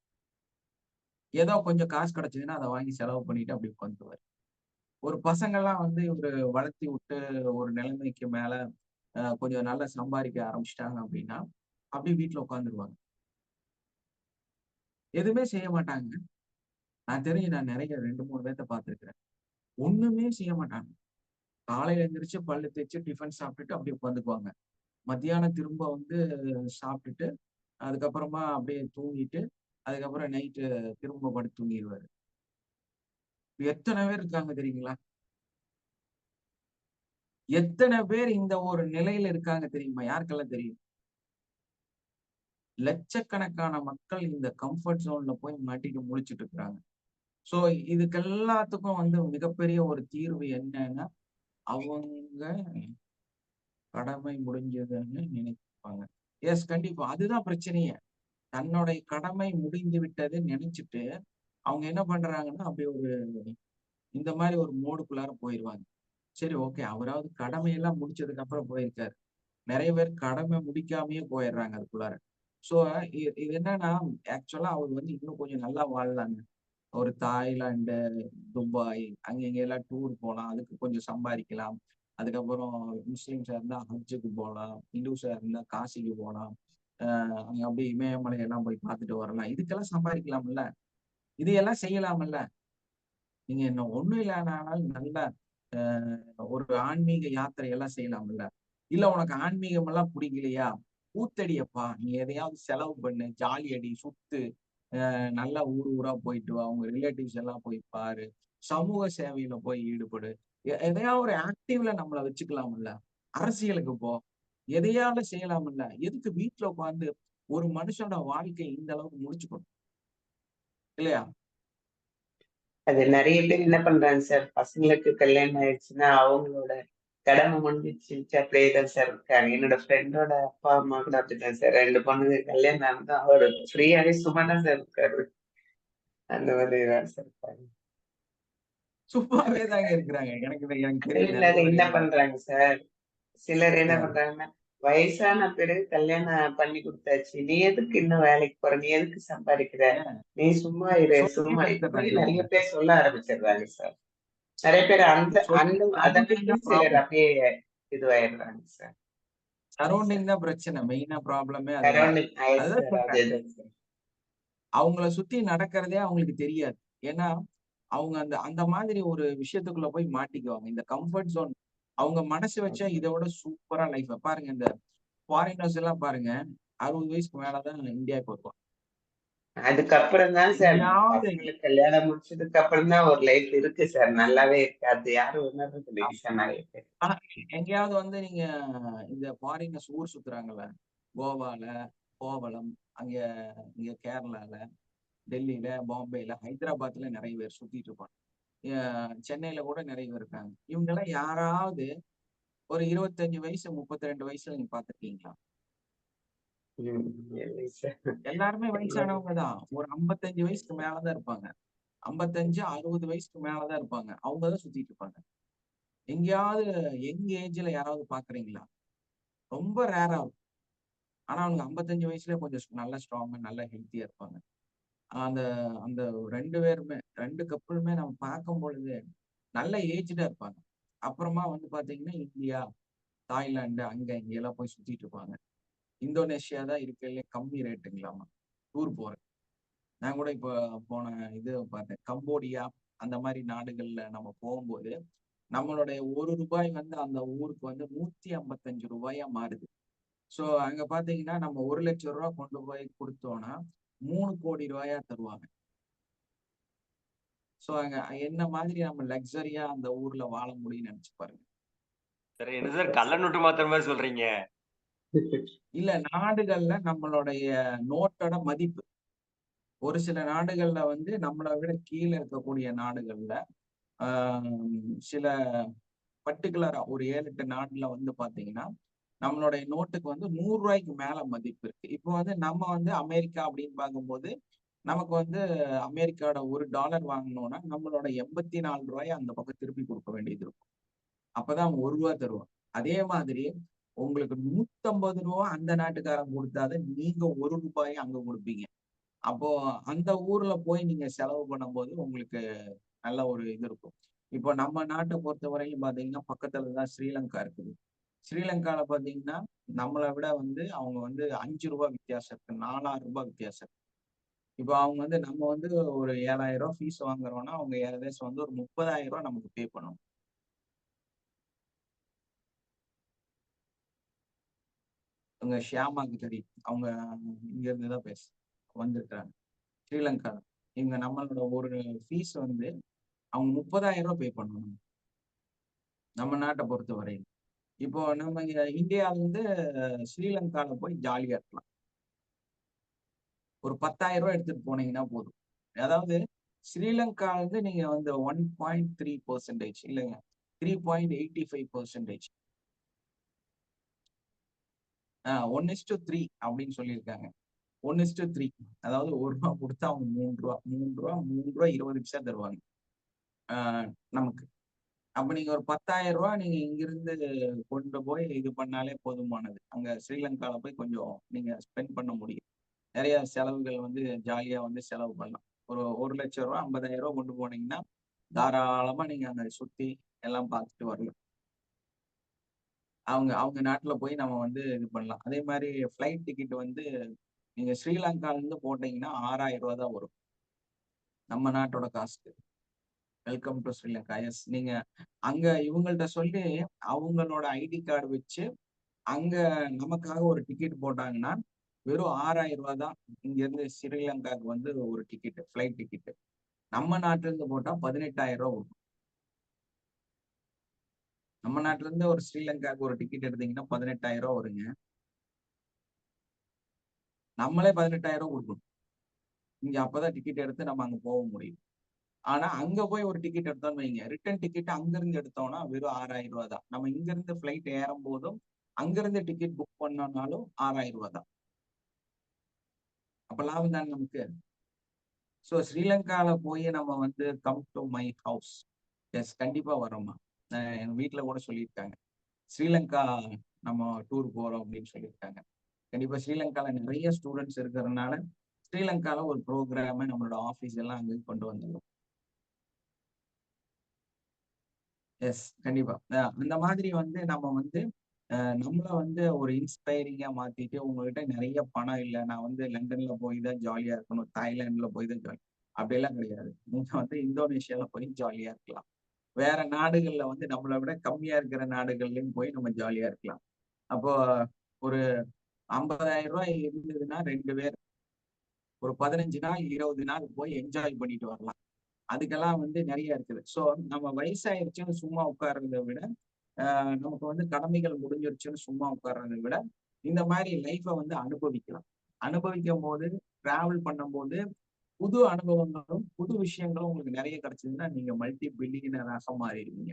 ஏதோ கொஞ்சம் காசு கிடைச்சதுன்னா அதை வாங்கி செலவு பண்ணிட்டு அப்படி உட்காந்துருவாரு. ஒரு பசங்கள்லாம் வந்து இவரு வளர்த்தி விட்டு ஒரு நிலைமைக்கு மேல கொஞ்சம் நல்லா சம்பாதிக்க ஆரம்பிச்சிட்டாங்க அப்படின்னா அப்படியே வீட்டுல உட்காந்துருவாங்க. எதுவுமே செய்ய மாட்டாங்க. நான் நிறைய 2-3 பேர்த்த பார்த்திருக்கிறேன். ஒண்ணுமே செய்ய மாட்டாங்க. காலையில எந்திரிச்சு பல்லு தேய்ச்சு டிஃபன் சாப்பிட்டுட்டு அப்படியே உட்காந்துக்குவாங்க. மத்தியானம் திரும்ப வந்து சாப்பிட்டுட்டு அதுக்கப்புறமா அப்படியே தூங்கிட்டு அதுக்கப்புறம் நைட்டு திரும்ப படுத்து தூங்கிடுவாரு. எத்தனை பேர் இருக்காங்க தெரியுங்களா? எத்தனை பேர் இந்த ஒரு நிலையில இருக்காங்க தெரியுமா? யாருக்கெல்லாம் தெரியும்? லட்சக்கணக்கான மக்கள் இந்த கம்ஃபர்ட் ஜோன்ல போய் மாட்டிட்டு முழிச்சிட்டு இருக்கிறாங்க. சோ இதுக்கு எல்லாத்துக்கும் வந்து மிகப்பெரிய ஒரு தீர்வு என்னன்னா அவங்க கடமை முடிஞ்சதுன்னு நினைப்பாங்க. எஸ், கண்டிப்பா அதுதான் பிரச்சனையே. தன்னுடைய கடமை முடிந்து விட்டது நினைச்சிட்டு அவங்க என்ன பண்றாங்கன்னா அப்படி ஒரு இந்த மாதிரி ஒரு மோடுக்குள்ளார போயிருவாங்க. சரி, ஓகே, அவராவது கடமையெல்லாம் முடிச்சதுக்கு அப்புறம் போயிருக்காரு. நிறைய பேர் கடமை முடிக்காமயே போயிடுறாங்க அதுக்குள்ளார. சோ இது என்னன்னா ஆக்சுவலா அவர் வந்து இன்னும் கொஞ்சம் நல்லா வாழலாங்க. ஒரு தாய்லாந்து, துபாய் அங்க இங்க எல்லாம் டூர் போலாம். அதுக்கு கொஞ்சம் சம்பாதிக்கலாம். அதுக்கப்புறம் முஸ்லிம்ஸா இருந்தா ஹஜ்ஜுக்கு போகலாம். இந்துஸா இருந்தா காசிக்கு போகலாம். அங்க அப்படியே இமயமலை எல்லாம் போய் பார்த்துட்டு வரலாம். இதுக்கெல்லாம் சம்பாதிக்கலாம்ல. இதையெல்லாம் செய்யலாம்ல. நீங்க என்ன ஒண்ணும் இல்லைனாலும் நல்ல ஒரு ஆன்மீக யாத்திரை எல்லாம் செய்யலாம்ல. இல்ல உனக்கு ஆன்மீகம் எல்லாம் பிடிக்கலையா? கூத்தடியப்பா, நீ எதையாவது செலவு பண்ணு, ஜாலி அடி, சுத்து, நல்லா ஊர் ஊரா போயிட்டு வா, உங்க ரிலேட்டிவ்ஸ் எல்லாம் போய் பாரு, சமூக சேவையில போய் ஈடுபடு, எதையாவது ஒரு ஆக்டிவ்ல நம்மள வச்சுக்கலாம்ல. அரசியலுக்கு போ, எதையாவது செய்யலாம்ல. எதுக்கு வீட்டுல உட்காந்து ஒரு மனுஷனோட வாழ்க்கை இந்த அளவுக்கு முடிச்சுக்கணும் இல்லையா? அது நிறைய பேர் என்ன பண்றாங்க சார், பசங்களுக்கு கல்யாணம் ஆயிடுச்சுன்னா அவங்களோட கடமை முடிஞ்சிச்சு அப்படியே தான் சார் இருக்காங்க. என்னோட ஃப்ரெண்டோட அப்பா அம்மா கூட அப்படிதான் சார். 2 பொண்ணுங்க கல்யாணம் ஆனது அவரு ஃப்ரீயாவே சும்மா தான் சார் இருக்காரு. அந்த மாதிரி தான் சார் இருக்காங்க. சும்மாவே தாங்க இருக்கிறாங்க. எனக்கு அதுவும் தெரியும் இல்லாத நிறைய என்ன பேர். பண்றாங்க சார், சிலர் என்ன பண்றாங்கன்னா வயசான பிறகு கல்யாணம் பண்ணி கொடுத்தாச்சு, நீ எதுக்கு இன்னும் வேலைக்கு போற, நீ எதுக்கு சம்பாதிக்கிற, நீ சும்மா இரு சொல்லியே சும்மா, இப்படி எடுத்துடுறாங்க. நிறைய பேர் சொல்ல ஆரம்பிச்சிடுறாங்க சார். நிறைய பேர் அந்த அந்த அதை சரௌண்டிங் நம்பி தான் சிலர் ப்ராப்ளம். அப்படியே இதுவாயிடுறாங்க சார். சரௌண்டிங் தான் பிரச்சனை. மெயினா ப்ராப்ளமே அதுதான். சரௌண்டிங் ஆயிடுச்சு அதுதான் சார், சொல்றேன். அதேதான் சார். அவங்கள சுத்தி நடக்கிறதே அவங்களுக்கு தெரியாது. ஏன்னா அவங்க அந்த அந்த மாதிரி ஒரு விஷயத்துக்குள்ள போய் மாட்டிக்குவாங்க. இந்த கம்ஃபர்ட் ஜோன் அவங்க மனசு வச்சா இதை விட சூப்பரா லைஃப் பாருங்க. இந்த ஃபாரினர்ஸ் எல்லாம் பாருங்க, 60 வயசுக்கு மேலதான் இந்தியாவுக்கு வருவாங்க. அதுக்கப்புறம் தான் சார் எங்கேயாவது பசங்களுக்கு கல்யாணம் முடிச்சதுக்கு அப்புறம் தான் ஒரு லைஃப் இருக்கு சார், நல்லாவே இருக்கு. அது யாரும் உணர்றது இல்லைங்க சார் நிறைய பேர். ஆனா எங்கேயாவது வந்து நீங்க இந்த ஃபாரினர்ஸ் ஊர் சுத்துறாங்கல்ல, கோவால, கோவளம், அங்க இங்க கேரளால, டெல்லியில, பாம்பேல, ஹைதராபாத்ல நிறைய பேர் சுத்திட்டு இருப்பாங்க. சென்னையில கூட நிறைய பேர் இருக்காங்க. இவங்க எல்லாம் யாராவது ஒரு 25 வயசு 32 வயசுல நீங்க பாத்துருக்கீங்களா? இல்லை சார். எல்லாருமே வயசானவங்க தான். ஒரு 55 வயசுக்கு மேலதான் இருப்பாங்க. 55 60 வயசுக்கு மேலதான் இருப்பாங்க. அவங்கதான் சுத்திட்டு இருப்பாங்க. எங்கேயாவது யங் ஏஜ்ல யாராவது பாக்குறீங்களா? ரொம்ப ரேரா இருக்கும். ஆனா அவங்க 55 வயசுலயே கொஞ்சம் நல்லா ஸ்ட்ராங்கா நல்லா ஹெல்த்தியா இருப்பாங்க. அந்த அந்த 2 பேருமே 2 கப்பலுமே நம்ம பார்க்கும் பொழுது நல்ல ஏஜ்டா இருப்பாங்க. அப்புறமா வந்து பாத்தீங்கன்னா இந்தியா, தாய்லாந்து அங்க இங்க எல்லாம் போய் சுத்திட்டு இருப்பாங்க. இந்தோனேஷியா தான் இருக்கிறதுலே கம்மி ரேட்டுங்களாமா டூர் போறது. நான் கூட இப்ப போன இது பார்த்தேன். கம்போடியா அந்த மாதிரி நாடுகள்ல நம்ம போகும்போது நம்மளுடைய ₹1 வந்து அந்த ஊருக்கு வந்து ₹155 மாறுது. சோ அங்க பாத்தீங்கன்னா நம்ம ₹1,00,000 கொண்டு போய் கொடுத்தோம்னா 3 கோடி ரூபாயா தருவாங்க. சோ அங்க என்ன மாதிரி நம்ம லக்ஸரியா அந்த ஊர்ல வாழ முடியும்னு நினைச்சு பாருங்க. சரி, என்ன சார் கள்ள நோட்டு மாத்துற மாதிரி சொல்றீங்க? இல்ல, நாடுகள்ல நம்மளுடைய நோட்டோட மதிப்பு ஒரு சில நாடுகள்ல வந்து நம்மளை விட கீழே இருக்கக்கூடிய நாடுகள்ல சில பர்டிகுலரா ஒரு 7-8 நாட்டுல வந்து பாத்தீங்கன்னா நம்மளுடைய நோட்டுக்கு வந்து 100 ரூபாய்க்கு மேல மதிப்பு இருக்கு. இப்போ வந்து நம்ம வந்து அமெரிக்கா அப்படின்னு பார்க்கும்போது நமக்கு வந்து அமெரிக்காவோட $1 வாங்கணும்னா நம்மளோட 84 ரூபாயை அந்த பக்கம் திருப்பி கொடுக்க வேண்டியது இருக்கும். அப்பதான் அவங்க $1 தருவாங்க. அதே மாதிரி உங்களுக்கு 150 ரூபா அந்த நாட்டுக்காரன் கொடுத்தாதான் நீங்க $1 அங்க கொடுப்பீங்க. அப்போ அந்த ஊர்ல போய் நீங்க செலவு பண்ணும்போது உங்களுக்கு நல்ல ஒரு இது இருக்கும். இப்போ நம்ம நாட்டை பொறுத்தவரையும் பாத்தீங்கன்னா பக்கத்துலதான் ஸ்ரீலங்கா இருக்குது. ஸ்ரீலங்கால பாத்தீங்கன்னா நம்மளை விட வந்து அவங்க வந்து $5 வித்தியாசம் இருக்கு, $4000 வித்தியாசம் இருக்கு. இப்போ அவங்க வந்து நம்ம வந்து ஒரு 7000 ரூபாய் ஃபீஸ் வாங்குறோம்னா அவங்க ஏகദേശம் வந்து ஒரு 30,000 நமக்கு பே பண்ணணும். அவங்க ஷியாமாக்கு தெரியும், அவங்க இங்க இருந்துதான் வந்திருக்காங்க ஸ்ரீலங்கா. இங்க நம்மளோட ஒரு ஃபீஸ் வந்து அவங்க 30,000 பே பண்ணணும் நம்ம நாட்டை பொறுத்த வரையும். இப்போ நம்ம இந்தியாவில இருந்து ஸ்ரீலங்கால போய் ஜாலியா இருக்கலாம். ஒரு 10,000 எடுத்துட்டு போனீங்கன்னா போதும். அதாவது ஸ்ரீலங்கால இருந்து நீங்க வந்து 1.3% இல்லைங்க 3.85%. 1:3 அப்படின்னு சொல்லியிருக்காங்க. 1:3. அதாவது $1 கொடுத்தா அவங்க $3 20 தருவாங்க நமக்கு. அப்ப நீங்க ஒரு 10,000 நீங்க இங்கிருந்து கொண்டு போய் இது பண்ணாலே போதுமானது. அங்க ஸ்ரீலங்கால போய் கொஞ்சம் நீங்க ஸ்பெண்ட் பண்ண முடியும். நிறைய செலவுகள் வந்து ஜாலியா வந்து செலவு பண்ணலாம். ஒரு $1,00,000 $50,000 கொண்டு போனீங்கன்னா தாராளமா நீங்க அங்க சுத்தி எல்லாம் பார்த்துட்டு வரலாம். அவங்க அவங்க நாட்டுல போய் நம்ம வந்து இது பண்ணலாம். அதே மாதிரி ஃபிளைட் டிக்கெட் வந்து நீங்க ஸ்ரீலங்கால இருந்து போட்டீங்கன்னா $6,000 தான் வரும் நம்ம நாட்டோட காசுக்கு. Welcome to Sri Lanka. எஸ், நீங்க அங்க இவங்கள்ட்ட சொல்லி அவங்களோட ஐடி கார்டு வச்சு அங்க நமக்காக ஒரு டிக்கெட் போட்டாங்கன்னா வெறும் $6,000 தான் இங்க இருந்து ஸ்ரீலங்காவுக்கு வந்து ஒரு டிக்கெட், ஃபிளைட் டிக்கெட். நம்ம நாட்டுல இருந்து போட்டா $18,000 வரும். நம்ம நாட்டுல இருந்து ஒரு ஸ்ரீலங்காவுக்கு ஒரு டிக்கெட் எடுத்தீங்கன்னா $18,000 வருங்க. நம்மளே $18,000 கொடுக்கணும் இங்க. அப்பதான் டிக்கெட் எடுத்து நம்ம அங்க போக முடியும். ஆனா அங்க போய் ஒரு டிக்கெட் எடுத்தோம்னு வைங்க, ரிட்டர்ன் டிக்கெட் அங்க இருந்து எடுத்தோம்னா வெறும் $6,000 தான். நம்ம இங்க இருந்து பிளைட் ஏறும் போதும் அங்க இருந்து டிக்கெட் புக் பண்ணனாலும் $6,000 தான். அப்ப லாபம் தானே நமக்கு. ஸோ ஸ்ரீலங்கால போய் நம்ம வந்து come to my house. Yes, கண்டிப்பா வரோம்மா. எங்க வீட்டுல கூட சொல்லியிருக்காங்க ஸ்ரீலங்கா நம்ம டூர் போறோம் அப்படின்னு சொல்லியிருக்காங்க. கண்டிப்பா ஸ்ரீலங்கால நிறைய ஸ்டூடெண்ட்ஸ் இருக்கிறதுனால ஸ்ரீலங்கால ஒரு ப்ரோக்ராம நம்மளோட ஆபீஸ் எல்லாம் அங்க கொண்டு வந்துடும். எஸ், கண்டிப்பா. அந்த மாதிரி வந்து நம்ம வந்து நம்மள வந்து ஒரு இன்ஸ்பைரிங்கா மாத்திட்டு, உங்ககிட்ட நிறைய பணம் இல்லை, நான் வந்து லண்டன்ல போய் தான் ஜாலியா இருக்கணும், தாய்லாந்துல போய் தான் ஜாலி, அப்படியெல்லாம் கிடையாது. நீங்க வந்து இந்தோனேஷியால போய் ஜாலியா இருக்கலாம். வேற நாடுகள்ல வந்து நம்மளை விட கம்மியா இருக்கிற நாடுகள்லயும் போய் நம்ம ஜாலியா இருக்கலாம். அப்போ ஒரு $50,000 இருந்ததுன்னா 2 பேர் ஒரு 15 நாள் 20 நாள் போய் என்ஜாய் பண்ணிட்டு வரலாம். அதுக்கெல்லாம் வந்து நிறைய இருக்குது. ஸோ நம்ம வயசாயிருச்சுன்னு சும்மா உட்கார்றதை விட, நமக்கு வந்து கடமைகள் முடிஞ்சிருச்சுன்னு சும்மா உட்கார்றதை விட, இந்த மாதிரி லைஃப்பை வந்து அனுபவிக்கலாம். அனுபவிக்கும் போது, டிராவல் பண்ணும்போது புது அனுபவங்களும் புது விஷயங்களும் உங்களுக்கு நிறைய கிடைச்சதுன்னா நீங்க மல்டி பில்லியனராக மாறிடுவீங்க.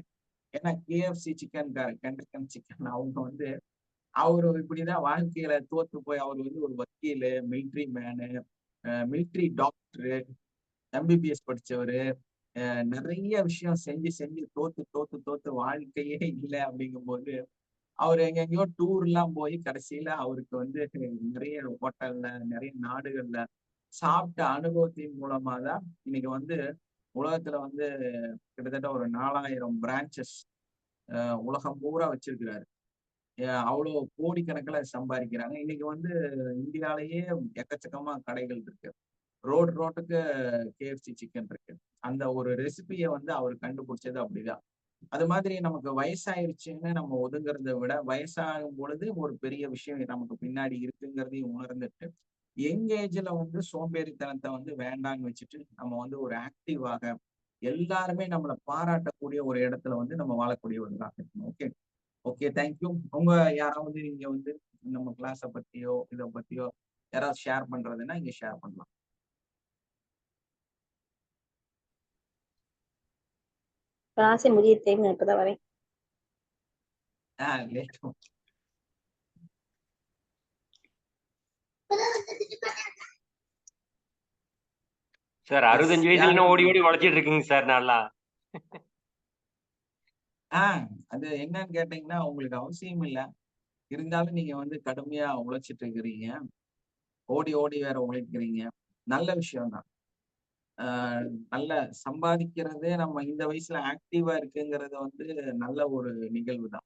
ஏன்னா KFC சிக்கன், கெண்டக்கன் சிக்கன் அவங்க வந்து அவரு இப்படிதான் வாழ்க்கையில தோத்து போய் அவர் வந்து ஒரு வக்கீலு, military man, military doctor, MBBS படிச்சவரு, நிறைய விஷயம் செஞ்சு செஞ்சு தோத்து தோத்து தோத்து வாழ்க்கையே இல்லை அப்படிங்கும்போது அவர் எங்கெங்கயோ டூர் எல்லாம் போய் கடைசியில அவருக்கு வந்து நிறைய ஹோட்டல்ல நிறைய நாடுகள்ல சாப்பிட்ட அனுபவத்தின் மூலமா தான் இன்னைக்கு வந்து உலகத்துல வந்து கிட்டத்தட்ட ஒரு 4000 பிரான்ச்சஸ் உலகம் பூரா வச்சிருக்கிறாரு. அவ்வளவு கோடிக்கணக்கில் சம்பாதிக்கிறாங்க. இன்னைக்கு வந்து இந்தியாலேயே எக்கச்சக்கமா கடைகள் இருக்கு. ரோட்டுக்கு KFC சிக்கன் இருக்கு. அந்த ஒரு ரெசிபியை வந்து அவர் கண்டுபிடிச்சது அப்படிதான். அது மாதிரி நமக்கு வயசாயிருச்சுன்னு நம்ம ஒதுங்குறதை விட, வயசாகும் பொழுது ஒரு பெரிய விஷயம் நமக்கு பின்னாடி இருக்குங்கிறதையும் உணர்ந்துட்டு, யங் ஏஜ்ல வந்து சோம்பேறித்தனத்தை வந்து வேண்டான்னு வச்சுட்டு நம்ம வந்து ஒரு ஆக்டிவாக எல்லாருமே நம்மளை பாராட்டக்கூடிய ஒரு இடத்துல வந்து நம்ம வாழக்கூடியவர்களாக இருக்கணும். Okay, okay, thank you. உங்க யாராவது இங்க வந்து நம்ம கிளாஸை பத்தியோ இதை பத்தியோ யாராவது ஷேர் பண்றதுன்னா இங்க ஷேர் பண்ணலாம். கிளாஸே முடிய டைம், நான் இப்பதான் வரேன். லேட். சார் 65 வயசுல ஓடி ஓடி உழைச்சிட்டு இருக்கீங்க சார் நல்லா. அது என்னன்னு கேட்டீங்கன்னா உங்களுக்கு அவசியம் இல்ல. இருந்தாலும் நீங்க வந்து கடுமையா உழைச்சிட்டு இருக்கிறீங்க. ஓடி ஓடி வேற உழைக்கிறீங்க. நல்ல விஷயம் தான். நல்ல சம்பாதிக்கிறதே நம்ம இந்த வயசுல ஆக்டிவா இருக்குங்கிறது வந்து நல்ல ஒரு நிகழ்வு தான்.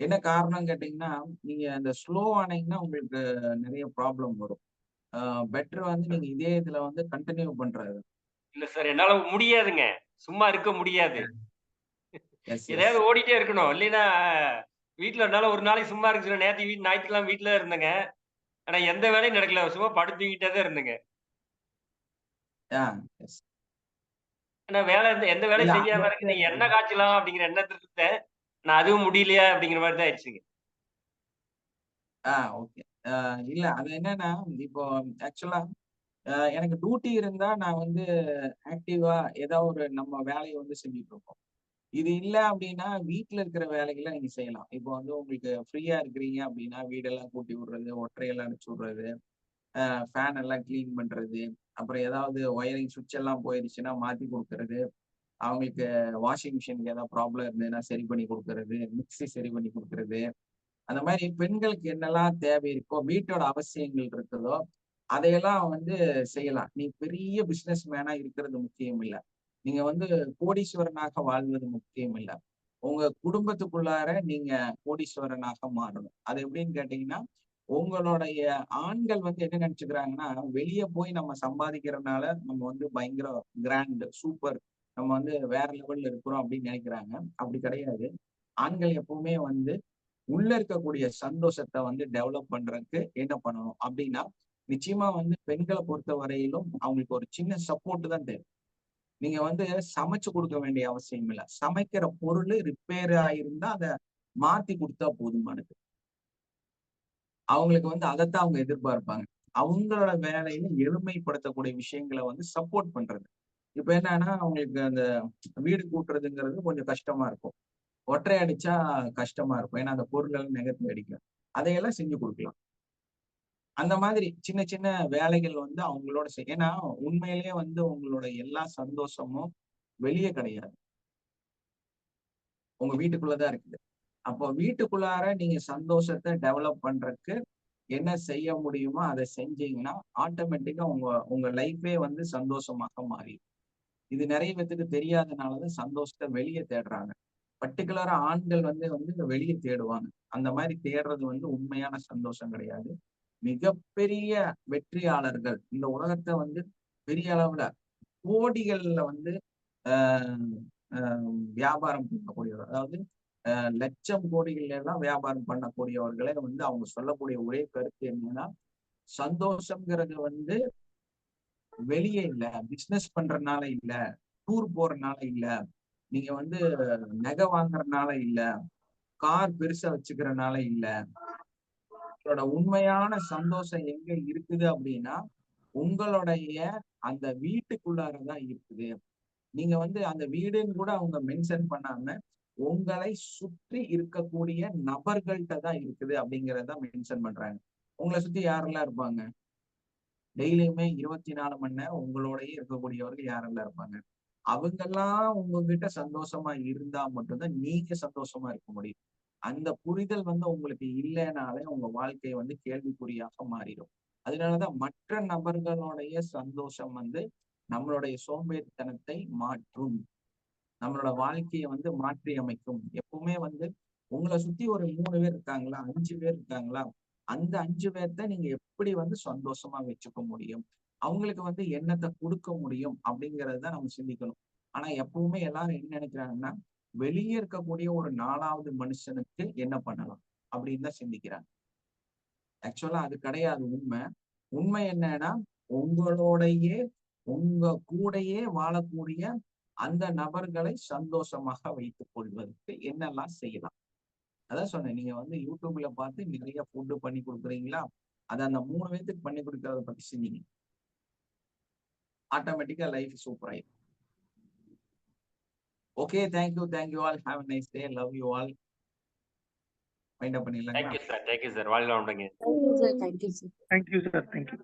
என்ன காரணம் கேட்டீங்கன்னா, நீங்க அந்த ஸ்லோ ஆனீங்கன்னா உங்களுக்கு நிறைய ப்ராப்ளம் வரும். பெட்டர் வந்து நீங்க இதே இதுல வந்து கண்டினியூ பண்றது. இல்ல சார், என்னால முடியாதுங்க. சும்மா இருக்க முடியாது. எதையாவது ஓடிட்டே இருக்கணும். இல்லைன்னா வீட்டுல இருந்தாலும் ஒரு நாளைக்கு சும்மா இருக்கு. நேற்று ஞாயிற்றுக்கிழமை வீட்டுல இருந்தேங்க. ஆனா எந்த வேலையும் நடக்கல. சும்மா படுத்துக்கிட்டே தான் இருந்தேங்க. ஆனா எந்த வேலையும் செய்யாம இருக்கு. நீங்க என்ன காய்ச்சலாம் அப்படிங்கிற எண்ணத்துல இருந்தேன். நான் அதுவும் முடியலையா அப்படிங்கிற மாதிரி தான் ஆயிடுச்சுங்க. ஓகே. இல்ல அது என்னன்னா, இப்போ ஆக்சுவலா எனக்கு டியூட்டி இருந்தா நான் வந்து ஆக்டிவா ஏதாவது ஒரு நம்ம வேலையை வந்து செஞ்சுட்டு இருக்கோம். இது இல்ல அப்படின்னா வீட்டுல இருக்கிற வேலைகளை நீங்க செய்யலாம். இப்போ வந்து உங்களுக்கு ஃப்ரீயா இருக்கிறீங்க அப்படின்னா வீடெல்லாம் கூட்டி விடுறது, ஒற்றையெல்லாம் அடிச்சு விடுறது, ஃபேன் எல்லாம் கிளீன் பண்றது, அப்புறம் ஏதாவது ஒயரிங் சுவிட்ச் எல்லாம் போயிருச்சுன்னா மாத்தி கொடுக்கறது, அவங்களுக்கு வாஷிங் மிஷினுக்கு ஏதாவது ப்ராப்ளம் இருந்ததுன்னா சரி பண்ணி கொடுக்கறது, மிக்சி சரி பண்ணி கொடுக்கறது, அந்த மாதிரி பெண்களுக்கு என்னெல்லாம் தேவை இருக்கோ, வீட்டோட அவசியங்கள் இருக்குதோ அதையெல்லாம் வந்து செய்யலாம். நீ பெரிய பிசினஸ் மேனா இருக்கிறது முக்கியம் இல்ல. நீங்க வந்து கோடீஸ்வரனாக வாழ்வது முக்கியம் இல்ல. உங்க குடும்பத்துக்குள்ளார நீங்க கோடீஸ்வரனாக மாறணும். அது எப்படின்னு கேட்டீங்கன்னா, உங்களுடைய ஆண்கள் வந்து என்ன நினைச்சுக்கிறாங்கன்னா, வெளியே போய் நம்ம சம்பாதிக்கிறதுனால நம்ம வந்து பயங்கர கிராண்ட், சூப்பர், நம்ம வந்து வேற லெவல்ல இருக்கிறோம் அப்படின்னு நினைக்கிறாங்க. அப்படி கிடையாது. ஆண்கள் எப்பவுமே வந்து உள்ள இருக்கக்கூடிய சந்தோஷத்தை வந்து டெவலப் பண்றதுக்கு என்ன பண்ணணும் அப்படின்னா, நிச்சயமா வந்து பெண்களை பொறுத்த வரையிலும் அவங்களுக்கு ஒரு சின்ன சப்போர்ட் தான் தேவை. நீங்க வந்து சமைச்சு கொடுக்க வேண்டிய அவசியம் இல்லை. சமைக்கிற பொருள் ரிப்பேர் ஆயிருந்தா அதை மாத்தி கொடுத்தா போதுமானது. அவங்களுக்கு வந்து அதைத்தான் அவங்க எதிர்பார்ப்பாங்க. அவங்களோட வேலையில எளிமைப்படுத்தக்கூடிய விஷயங்களை வந்து சப்போர்ட் பண்றது. இப்ப என்னன்னா, அவங்களுக்கு அந்த வீடு கூட்டுறதுங்கிறது கொஞ்சம் கஷ்டமா இருக்கும். ஒற்றை அடிச்சா கஷ்டமா இருக்கும். ஏன்னா அந்த பொருள்கள் நெகத்தி அடிக்கும். அதையெல்லாம் செஞ்சு கொடுக்கலாம். அந்த மாதிரி சின்ன சின்ன வேலைகள் வந்து அவங்களோட ஏன்னா உண்மையிலேயே வந்து உங்களோட எல்லா சந்தோஷமும் வெளியே கிடையாது. உங்க வீட்டுக்குள்ளதான் இருக்குது. அப்போ வீட்டுக்குள்ளார நீங்க சந்தோஷத்தை டெவலப் பண்றதுக்கு என்ன செய்ய முடியுமோ அதை செஞ்சீங்கன்னா ஆட்டோமேட்டிக்கா உங்க உங்க லைஃபே வந்து சந்தோஷமாக மாறிடும். இது நிறைய பேத்துக்கு தெரியாதனாலதான் சந்தோஷத்தை வெளியே தேடுறாங்க. பர்டிகுலரா ஆண்கள் வந்து வந்து வெளியே தேடுவாங்க. அந்த மாதிரி தேடுறது வந்து உண்மையான சந்தோஷம் கிடையாது. மிகப்பெரிய வெற்றியாளர்கள் இந்த உலகத்தை வந்து பெரிய அளவுல கோடிகள்ல வந்து வியாபாரம் பண்ணக்கூடியவர், அதாவது லட்சம் கோடிகள் எல்லாம் வியாபாரம் பண்ணக்கூடியவர்களே வந்து அவங்க சொல்லக்கூடிய ஒரே கருத்து என்னன்னா, சந்தோஷம்ங்கிறது வந்து வெளியே இல்ல, பிசினஸ் பண்றதுனால இல்ல, டூர் போறதுனால இல்ல, நீங்க வந்து நகை வாங்குறதுனால இல்ல, கார் பெருசா வச்சுக்கிறதுனால இல்ல. உங்களோட உண்மையான சந்தோஷம் எங்க இருக்குது அப்படின்னா உங்களுடைய அந்த வீட்டுக்குள்ளாரதான் இருக்குது. நீங்க வந்து அந்த வீடுன்னு கூட அவங்க மென்ஷன் பண்ணாம உங்களை சுற்றி இருக்கக்கூடிய நபர்கள்ட்ட தான் இருக்குது அப்படிங்கறத மென்ஷன் பண்றாங்க. உங்களை சுத்தி யாரெல்லாம் இருப்பாங்க? டெய்லியுமே 24 மணி நேரம் உங்களோடய இருக்கக்கூடியவர்கள் யாரெல்லாம் இருப்பாங்க? அவங்கெல்லாம் உங்ககிட்ட சந்தோஷமா இருந்தா மட்டும்தான் நீங்க சந்தோஷமா இருக்க முடியும். அந்த புரிதல் வந்து உங்களுக்கு இல்லைனாலே உங்க வாழ்க்கை வந்து கேள்விக்குறியாக மாறிடும். அதனாலதான் மற்ற நபர்களுடைய சந்தோஷம் வந்து நம்மளுடைய சோம்பேறித்தனத்தை மாற்றும், நம்மளோட வாழ்க்கையை வந்து மாற்றி அமைக்கும். எப்பவுமே வந்து உங்களை சுத்தி ஒரு 3 பேர் இருக்காங்களா, 5 பேர் இருக்காங்களா, அந்த 5 பேர்த்த நீங்க எப்படி வந்து சந்தோஷமா வச்சுக்க முடியும், அவங்களுக்கு வந்து என்னத்தை கொடுக்க முடியும் அப்படிங்கறத நம்ம சிந்திக்கணும். ஆனா எப்பவுமே எல்லாரும் என்ன நினைக்கிறாங்கன்னா, வெளியே இருக்கக்கூடிய ஒரு 4வது மனுஷனுக்கு என்ன பண்ணலாம் அப்படின்னு தான் சிந்திக்கிறாங்க. ஆக்சுவலா அது கிடையாது உண்மை. உண்மை என்னன்னா, உங்களோடையே உங்க கூடையே வாழக்கூடிய அந்த நபர்களை சந்தோஷமாக வைத்துக் கொள்வதற்கு என்னெல்லாம் செய்யலாம். அதான் சொன்னேன், நீங்க வந்து யூடியூப்ல பார்த்து நிறைய ஃபுட்டு பண்ணி கொடுக்குறீங்களா, அதை அந்த 3 பேத்துக்கு பண்ணி கொடுக்கறத பத்தி செஞ்சீங்க, ஆட்டோமேட்டிக்கா லைஃப் சூப்பர் ஆயிடும். Okay, thank you all. Have a nice day. Love you all. Wind up பண்ணிடலாங்களா? Thank you sir. வாழ்க வளமுடன். Thank you sir. Thank you sir. Thank you, sir. Thank you.